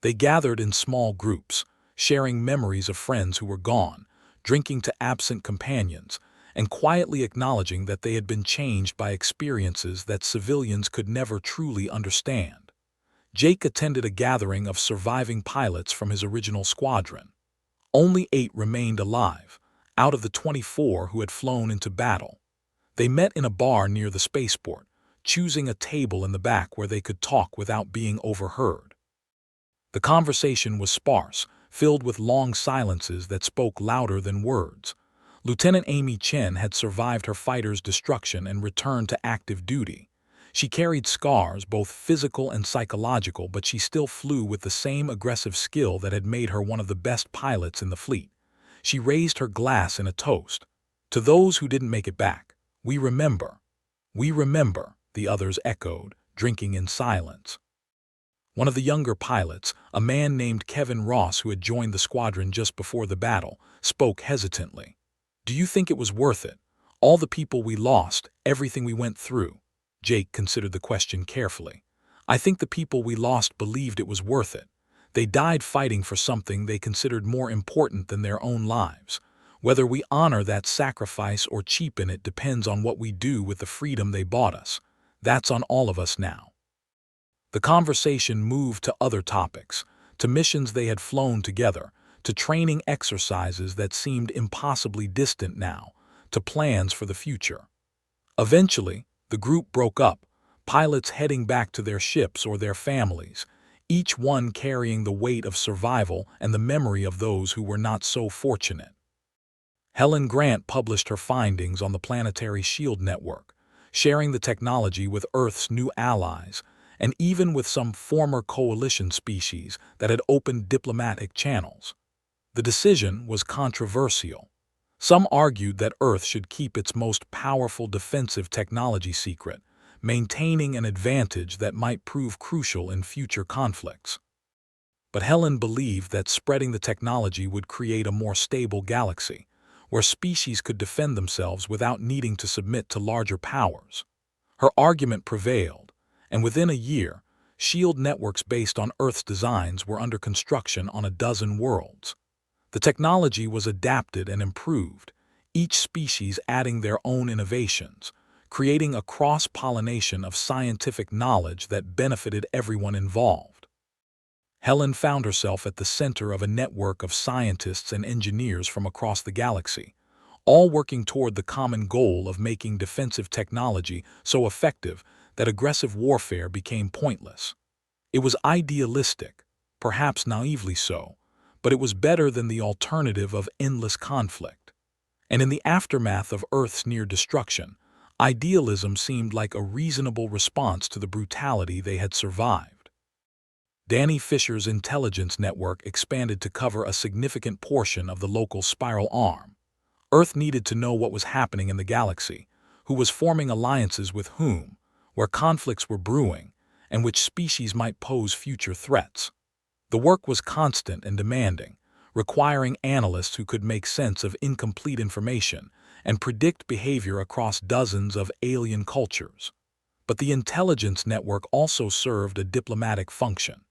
They gathered in small groups, sharing memories of friends who were gone, drinking to absent companions, and quietly acknowledging that they had been changed by experiences that civilians could never truly understand. Jake attended a gathering of surviving pilots from his original squadron. Only 8 remained alive, out of the 24 who had flown into battle. They met in a bar near the spaceport, choosing a table in the back where they could talk without being overheard. The conversation was sparse, filled with long silences that spoke louder than words. Lieutenant Amy Chen had survived her fighter's destruction and returned to active duty. She carried scars, both physical and psychological, but she still flew with the same aggressive skill that had made her one of the best pilots in the fleet. She raised her glass in a toast. To those who didn't make it back, we remember. We remember, the others echoed, drinking in silence. One of the younger pilots, a man named Kevin Ross who had joined the squadron just before the battle, spoke hesitantly. "Do you think it was worth it? All the people we lost, everything we went through?" Jake considered the question carefully. "I think the people we lost believed it was worth it. They died fighting for something they considered more important than their own lives. Whether we honor that sacrifice or cheapen it depends on what we do with the freedom they bought us. That's on all of us now. The conversation moved to other topics, to missions they had flown together, to training exercises that seemed impossibly distant now, to plans for the future. Eventually, the group broke up, pilots heading back to their ships or their families, each one carrying the weight of survival and the memory of those who were not so fortunate. Helen Grant published her findings on the Planetary Shield Network, sharing the technology with Earth's new allies, and even with some former coalition species that had opened diplomatic channels. The decision was controversial. Some argued that Earth should keep its most powerful defensive technology secret, maintaining an advantage that might prove crucial in future conflicts. But Helen believed that spreading the technology would create a more stable galaxy, where species could defend themselves without needing to submit to larger powers. Her argument prevailed, and within a year, shield networks based on Earth's designs were under construction on a dozen worlds. The technology was adapted and improved, each species adding their own innovations, creating a cross-pollination of scientific knowledge that benefited everyone involved. Helen found herself at the center of a network of scientists and engineers from across the galaxy, all working toward the common goal of making defensive technology so effective that aggressive warfare became pointless. It was idealistic, perhaps naively so, but it was better than the alternative of endless conflict. And in the aftermath of Earth's near destruction, idealism seemed like a reasonable response to the brutality they had survived. Danny Fisher's intelligence network expanded to cover a significant portion of the local spiral arm. Earth needed to know what was happening in the galaxy, who was forming alliances with whom, where conflicts were brewing, and which species might pose future threats. The work was constant and demanding, requiring analysts who could make sense of incomplete information and predict behavior across dozens of alien cultures. But the intelligence network also served a diplomatic function.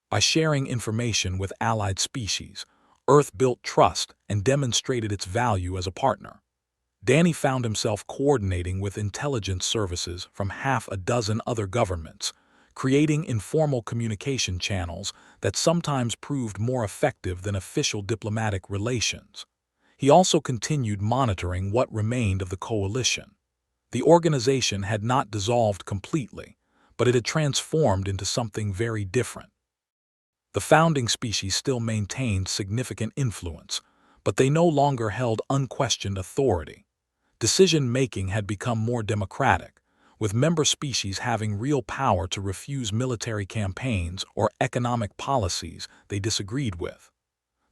By sharing information with allied species, Earth built trust and demonstrated its value as a partner. Danny found himself coordinating with intelligence services from half a dozen other governments, creating informal communication channels that sometimes proved more effective than official diplomatic relations. He also continued monitoring what remained of the coalition. The organization had not dissolved completely, but it had transformed into something very different. The founding species still maintained significant influence, but they no longer held unquestioned authority. Decision-making had become more democratic, with member species having real power to refuse military campaigns or economic policies they disagreed with.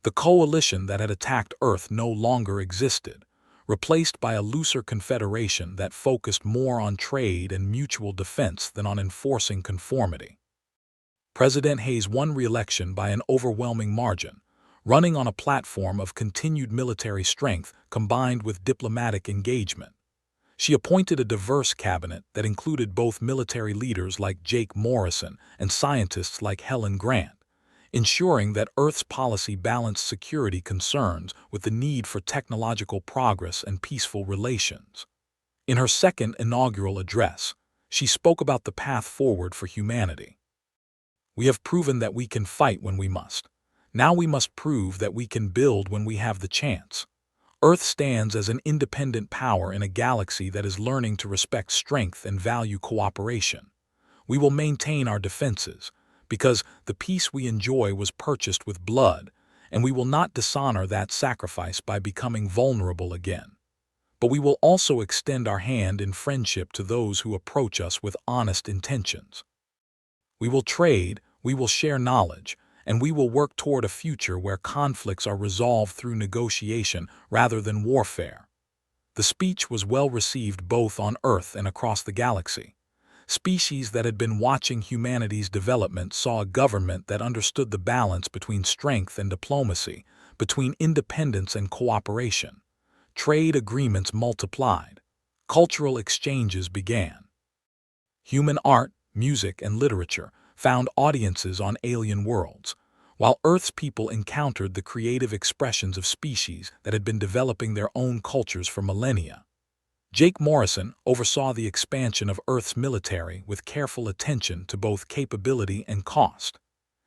The coalition that had attacked Earth no longer existed, replaced by a looser confederation that focused more on trade and mutual defense than on enforcing conformity. President Hayes won re-election by an overwhelming margin, running on a platform of continued military strength combined with diplomatic engagement. She appointed a diverse cabinet that included both military leaders like Jake Morrison and scientists like Helen Grant, ensuring that Earth's policy balanced security concerns with the need for technological progress and peaceful relations. In her second inaugural address, she spoke about the path forward for humanity. "We have proven that we can fight when we must. Now we must prove that we can build when we have the chance. Earth stands as an independent power in a galaxy that is learning to respect strength and value cooperation. We will maintain our defenses, because the peace we enjoy was purchased with blood, and we will not dishonor that sacrifice by becoming vulnerable again. But we will also extend our hand in friendship to those who approach us with honest intentions. We will trade, we will share knowledge, and we will work toward a future where conflicts are resolved through negotiation rather than warfare." The speech was well received both on Earth and across the galaxy. Species that had been watching humanity's development saw a government that understood the balance between strength and diplomacy, between independence and cooperation. Trade agreements multiplied. Cultural exchanges began. Human art, music, and literature found audiences on alien worlds, while Earth's people encountered the creative expressions of species that had been developing their own cultures for millennia. Jake Morrison oversaw the expansion of Earth's military with careful attention to both capability and cost.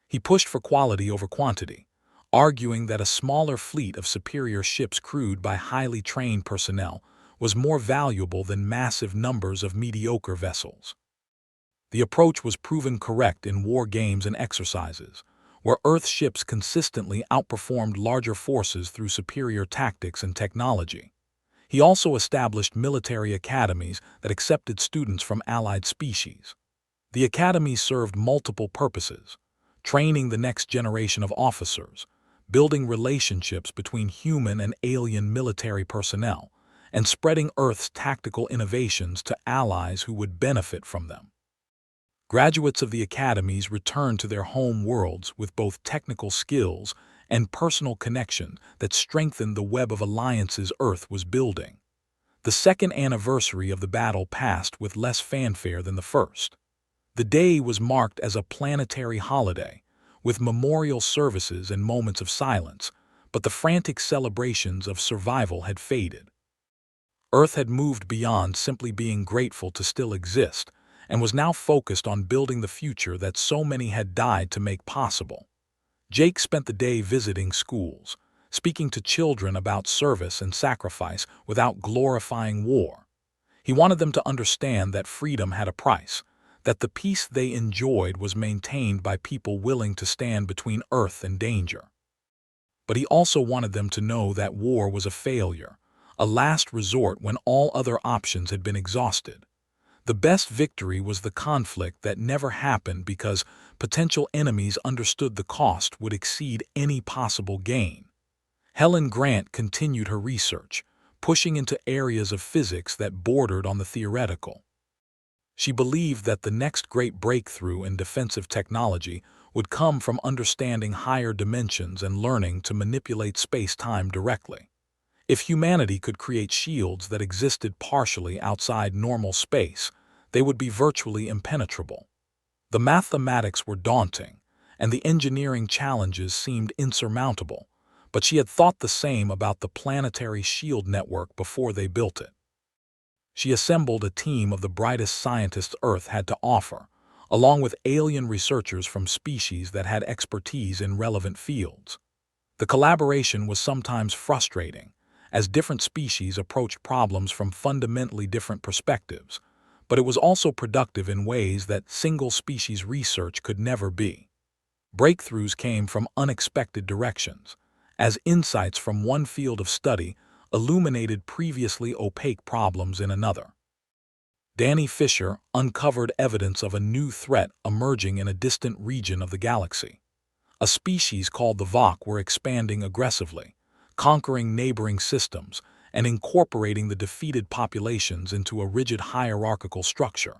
He pushed for quality over quantity, arguing that a smaller fleet of superior ships crewed by highly trained personnel was more valuable than massive numbers of mediocre vessels. The approach was proven correct in war games and exercises, where Earth ships consistently outperformed larger forces through superior tactics and technology. He also established military academies that accepted students from allied species. The academies served multiple purposes: training the next generation of officers, building relationships between human and alien military personnel, and spreading Earth's tactical innovations to allies who would benefit from them. Graduates of the academies returned to their home worlds with both technical skills and personal connection that strengthened the web of alliances Earth was building. The second anniversary of the battle passed with less fanfare than the first. The day was marked as a planetary holiday, with memorial services and moments of silence, but the frantic celebrations of survival had faded. Earth had moved beyond simply being grateful to still exist, and was now focused on building the future that so many had died to make possible. Jake spent the day visiting schools, speaking to children about service and sacrifice without glorifying war. He wanted them to understand that freedom had a price, that the peace they enjoyed was maintained by people willing to stand between Earth and danger. But he also wanted them to know that war was a failure, a last resort when all other options had been exhausted. The best victory was the conflict that never happened because potential enemies understood the cost would exceed any possible gain. Helen Grant continued her research, pushing into areas of physics that bordered on the theoretical. She believed that the next great breakthrough in defensive technology would come from understanding higher dimensions and learning to manipulate space-time directly. If humanity could create shields that existed partially outside normal space, they would be virtually impenetrable. The mathematics were daunting, and the engineering challenges seemed insurmountable, but she had thought the same about the planetary shield network before they built it. She assembled a team of the brightest scientists Earth had to offer, along with alien researchers from species that had expertise in relevant fields. The collaboration was sometimes frustrating, as different species approached problems from fundamentally different perspectives, but it was also productive in ways that single-species research could never be. Breakthroughs came from unexpected directions, as insights from one field of study illuminated previously opaque problems in another. Danny Fisher uncovered evidence of a new threat emerging in a distant region of the galaxy. A species called the Vok were expanding aggressively, conquering neighboring systems and incorporating the defeated populations into a rigid hierarchical structure.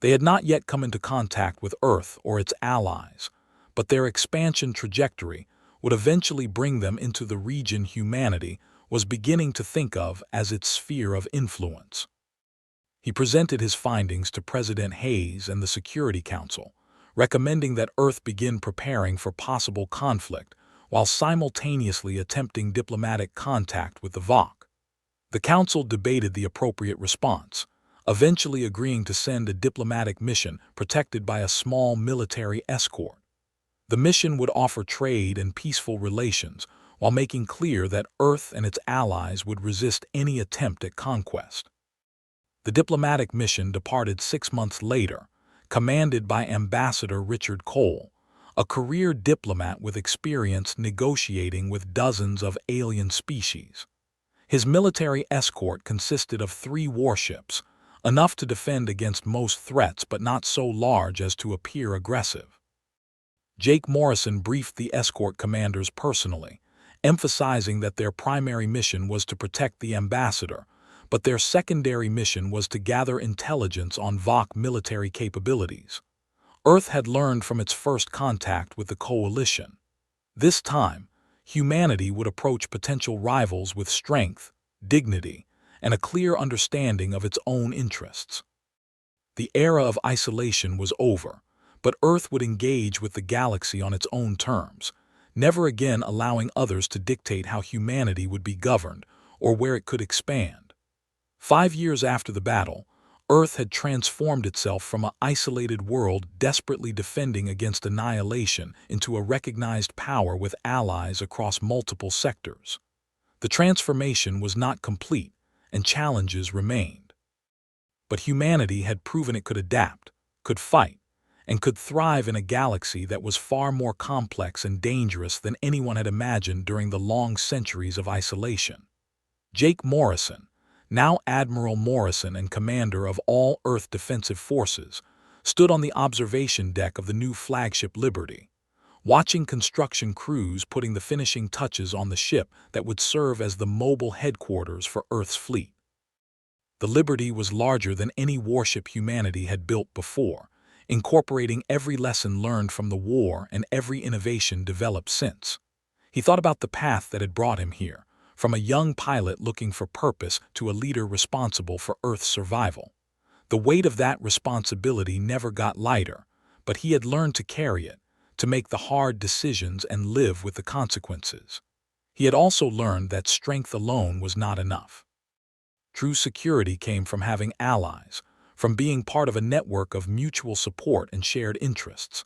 They had not yet come into contact with Earth or its allies, but their expansion trajectory would eventually bring them into the region humanity was beginning to think of as its sphere of influence. He presented his findings to President Hayes and the Security Council, recommending that Earth begin preparing for possible conflict while simultaneously attempting diplomatic contact with the Vok. The Council debated the appropriate response, eventually agreeing to send a diplomatic mission protected by a small military escort. The mission would offer trade and peaceful relations while making clear that Earth and its allies would resist any attempt at conquest. The diplomatic mission departed 6 months later, commanded by Ambassador Richard Cole, a career diplomat with experience negotiating with dozens of alien species. His military escort consisted of 3 warships, enough to defend against most threats but not so large as to appear aggressive. Jake Morrison briefed the escort commanders personally, emphasizing that their primary mission was to protect the ambassador, but their secondary mission was to gather intelligence on Vok military capabilities. Earth had learned from its first contact with the coalition. This time, humanity would approach potential rivals with strength, dignity, and a clear understanding of its own interests. The era of isolation was over, but Earth would engage with the galaxy on its own terms, never again allowing others to dictate how humanity would be governed or where it could expand. 5 years after the battle, Earth had transformed itself from an isolated world desperately defending against annihilation into a recognized power with allies across multiple sectors. The transformation was not complete, and challenges remained. But humanity had proven it could adapt, could fight, and could thrive in a galaxy that was far more complex and dangerous than anyone had imagined during the long centuries of isolation. Jake Morrison, now Admiral Morrison and commander of all Earth defensive forces, stood on the observation deck of the new flagship Liberty, watching construction crews putting the finishing touches on the ship that would serve as the mobile headquarters for Earth's fleet. The Liberty was larger than any warship humanity had built before, incorporating every lesson learned from the war and every innovation developed since. He thought about the path that had brought him here, from a young pilot looking for purpose to a leader responsible for Earth's survival. The weight of that responsibility never got lighter, but he had learned to carry it, to make the hard decisions and live with the consequences. He had also learned that strength alone was not enough. True security came from having allies, from being part of a network of mutual support and shared interests.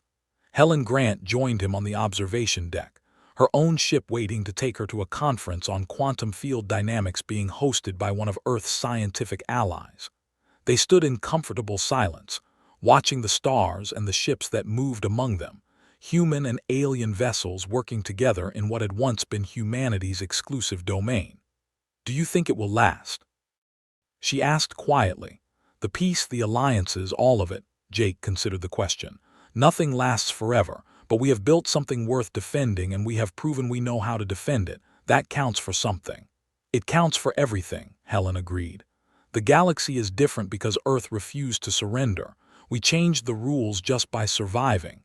Helen Grant joined him on the observation deck, her own ship waiting to take her to a conference on quantum field dynamics being hosted by one of Earth's scientific allies. They stood in comfortable silence, watching the stars and the ships that moved among them, human and alien vessels working together in what had once been humanity's exclusive domain. "Do you think it will last?" she asked quietly. "The peace, the alliances, all of it," Jake considered the question. "Nothing lasts forever, but we have built something worth defending and we have proven we know how to defend it. That counts for something." "It counts for everything," Helen agreed. "The galaxy is different because Earth refused to surrender. We changed the rules just by surviving."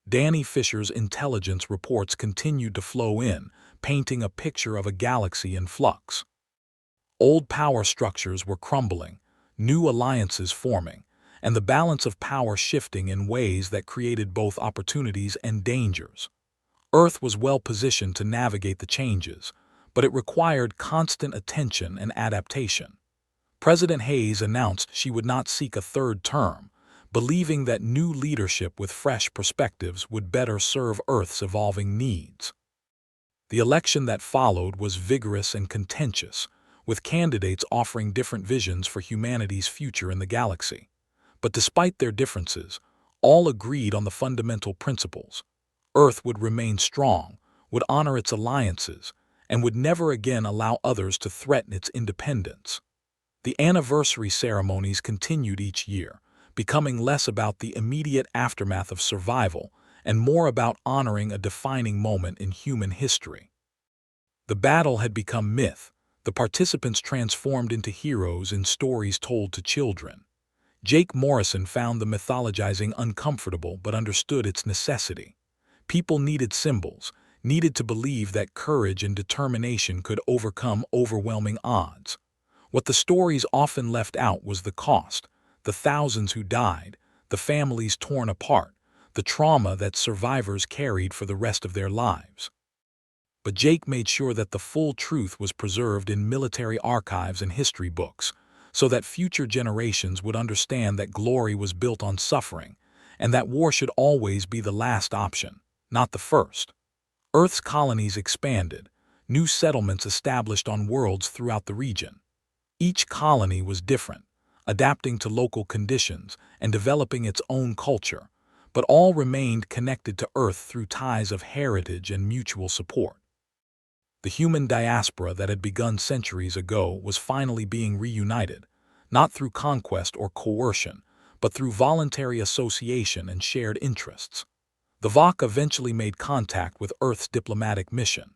Danny Fisher's intelligence reports continued to flow in, painting a picture of a galaxy in flux. Old power structures were crumbling, new alliances forming, and the balance of power shifting in ways that created both opportunities and dangers. Earth was well positioned to navigate the changes, but it required constant attention and adaptation. President Hayes announced she would not seek a third term, believing that new leadership with fresh perspectives would better serve Earth's evolving needs. The election that followed was vigorous and contentious, with candidates offering different visions for humanity's future in the galaxy. But despite their differences, all agreed on the fundamental principles. Earth would remain strong, would honor its alliances, and would never again allow others to threaten its independence. The anniversary ceremonies continued each year, becoming less about the immediate aftermath of survival and more about honoring a defining moment in human history. The battle had become myth, the participants transformed into heroes in stories told to children. Jake Morrison found the mythologizing uncomfortable but understood its necessity. People needed symbols, needed to believe that courage and determination could overcome overwhelming odds. What the stories often left out was the cost, the thousands who died, the families torn apart, the trauma that survivors carried for the rest of their lives. But Jake made sure that the full truth was preserved in military archives and history books, so that future generations would understand that glory was built on suffering, and that war should always be the last option, not the first. Earth's colonies expanded, new settlements established on worlds throughout the region. Each colony was different, adapting to local conditions and developing its own culture, but all remained connected to Earth through ties of heritage and mutual support. The human diaspora that had begun centuries ago was finally being reunited, not through conquest or coercion, but through voluntary association and shared interests. The VOC eventually made contact with Earth's diplomatic mission.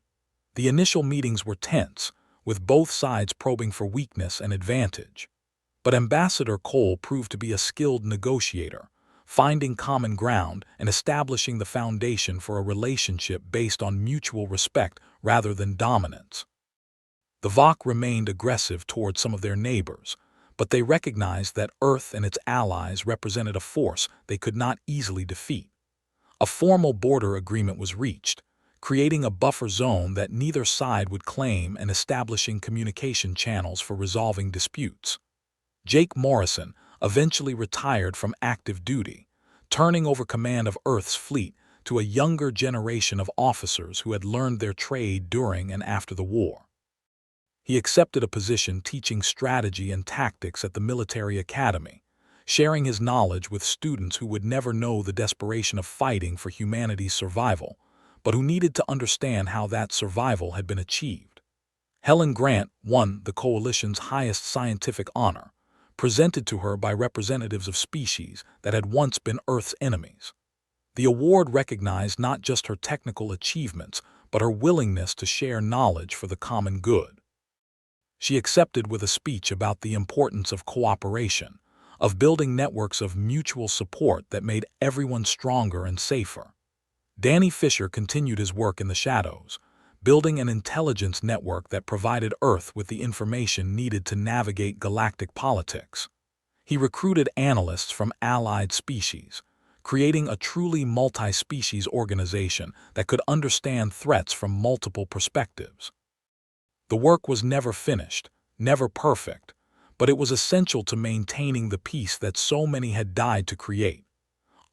The initial meetings were tense, with both sides probing for weakness and advantage. But Ambassador Cole proved to be a skilled negotiator, finding common ground and establishing the foundation for a relationship based on mutual respect rather than dominance. The VOC remained aggressive towards some of their neighbors, but they recognized that Earth and its allies represented a force they could not easily defeat. A formal border agreement was reached, creating a buffer zone that neither side would claim and establishing communication channels for resolving disputes. Jake Morrison eventually retired from active duty, turning over command of Earth's fleet to a younger generation of officers who had learned their trade during and after the war. He accepted a position teaching strategy and tactics at the military academy, sharing his knowledge with students who would never know the desperation of fighting for humanity's survival, but who needed to understand how that survival had been achieved. Helen Grant won the coalition's highest scientific honor, presented to her by representatives of species that had once been Earth's enemies. The award recognized not just her technical achievements, but her willingness to share knowledge for the common good. She accepted with a speech about the importance of cooperation, of building networks of mutual support that made everyone stronger and safer. Danny Fisher continued his work in the shadows, building an intelligence network that provided Earth with the information needed to navigate galactic politics. He recruited analysts from allied species, creating a truly multi-species organization that could understand threats from multiple perspectives. The work was never finished, never perfect, but it was essential to maintaining the peace that so many had died to create.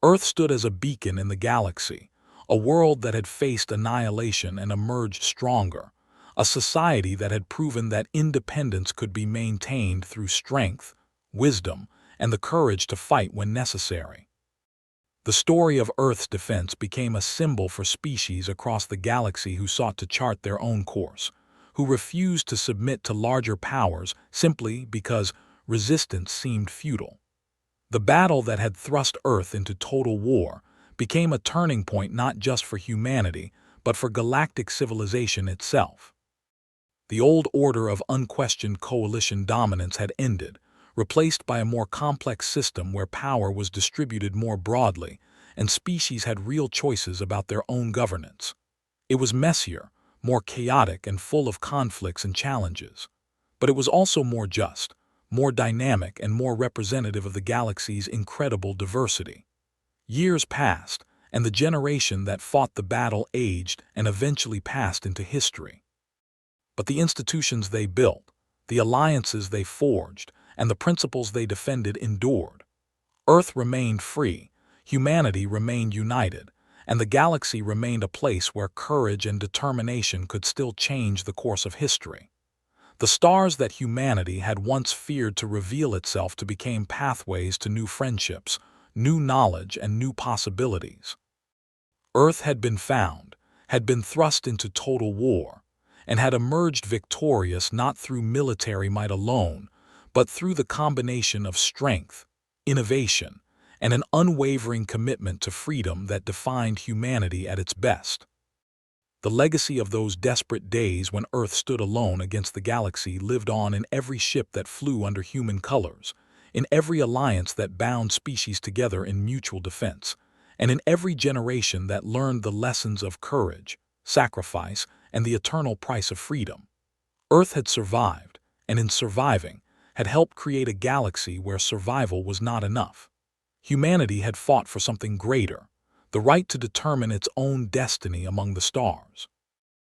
Earth stood as a beacon in the galaxy, a world that had faced annihilation and emerged stronger, a society that had proven that independence could be maintained through strength, wisdom, and the courage to fight when necessary. The story of Earth's defense became a symbol for species across the galaxy who sought to chart their own course, who refused to submit to larger powers simply because resistance seemed futile. The battle that had thrust Earth into total war became a turning point not just for humanity, but for galactic civilization itself. The old order of unquestioned coalition dominance had ended, replaced by a more complex system where power was distributed more broadly and species had real choices about their own governance. It was messier, more chaotic and full of conflicts and challenges. But it was also more just, more dynamic and more representative of the galaxy's incredible diversity. Years passed, and the generation that fought the battle aged and eventually passed into history. But the institutions they built, the alliances they forged, and the principles they defended endured. Earth remained free, humanity remained united, and the galaxy remained a place where courage and determination could still change the course of history. The stars that humanity had once feared to reveal itself to became pathways to new friendships, new knowledge, and new possibilities. Earth had been found, had been thrust into total war, and had emerged victorious not through military might alone, but through the combination of strength, innovation, and an unwavering commitment to freedom that defined humanity at its best. The legacy of those desperate days when Earth stood alone against the galaxy lived on in every ship that flew under human colors, in every alliance that bound species together in mutual defense, and in every generation that learned the lessons of courage, sacrifice, and the eternal price of freedom. Earth had survived, and in surviving, had helped create a galaxy where survival was not enough. Humanity had fought for something greater, the right to determine its own destiny among the stars.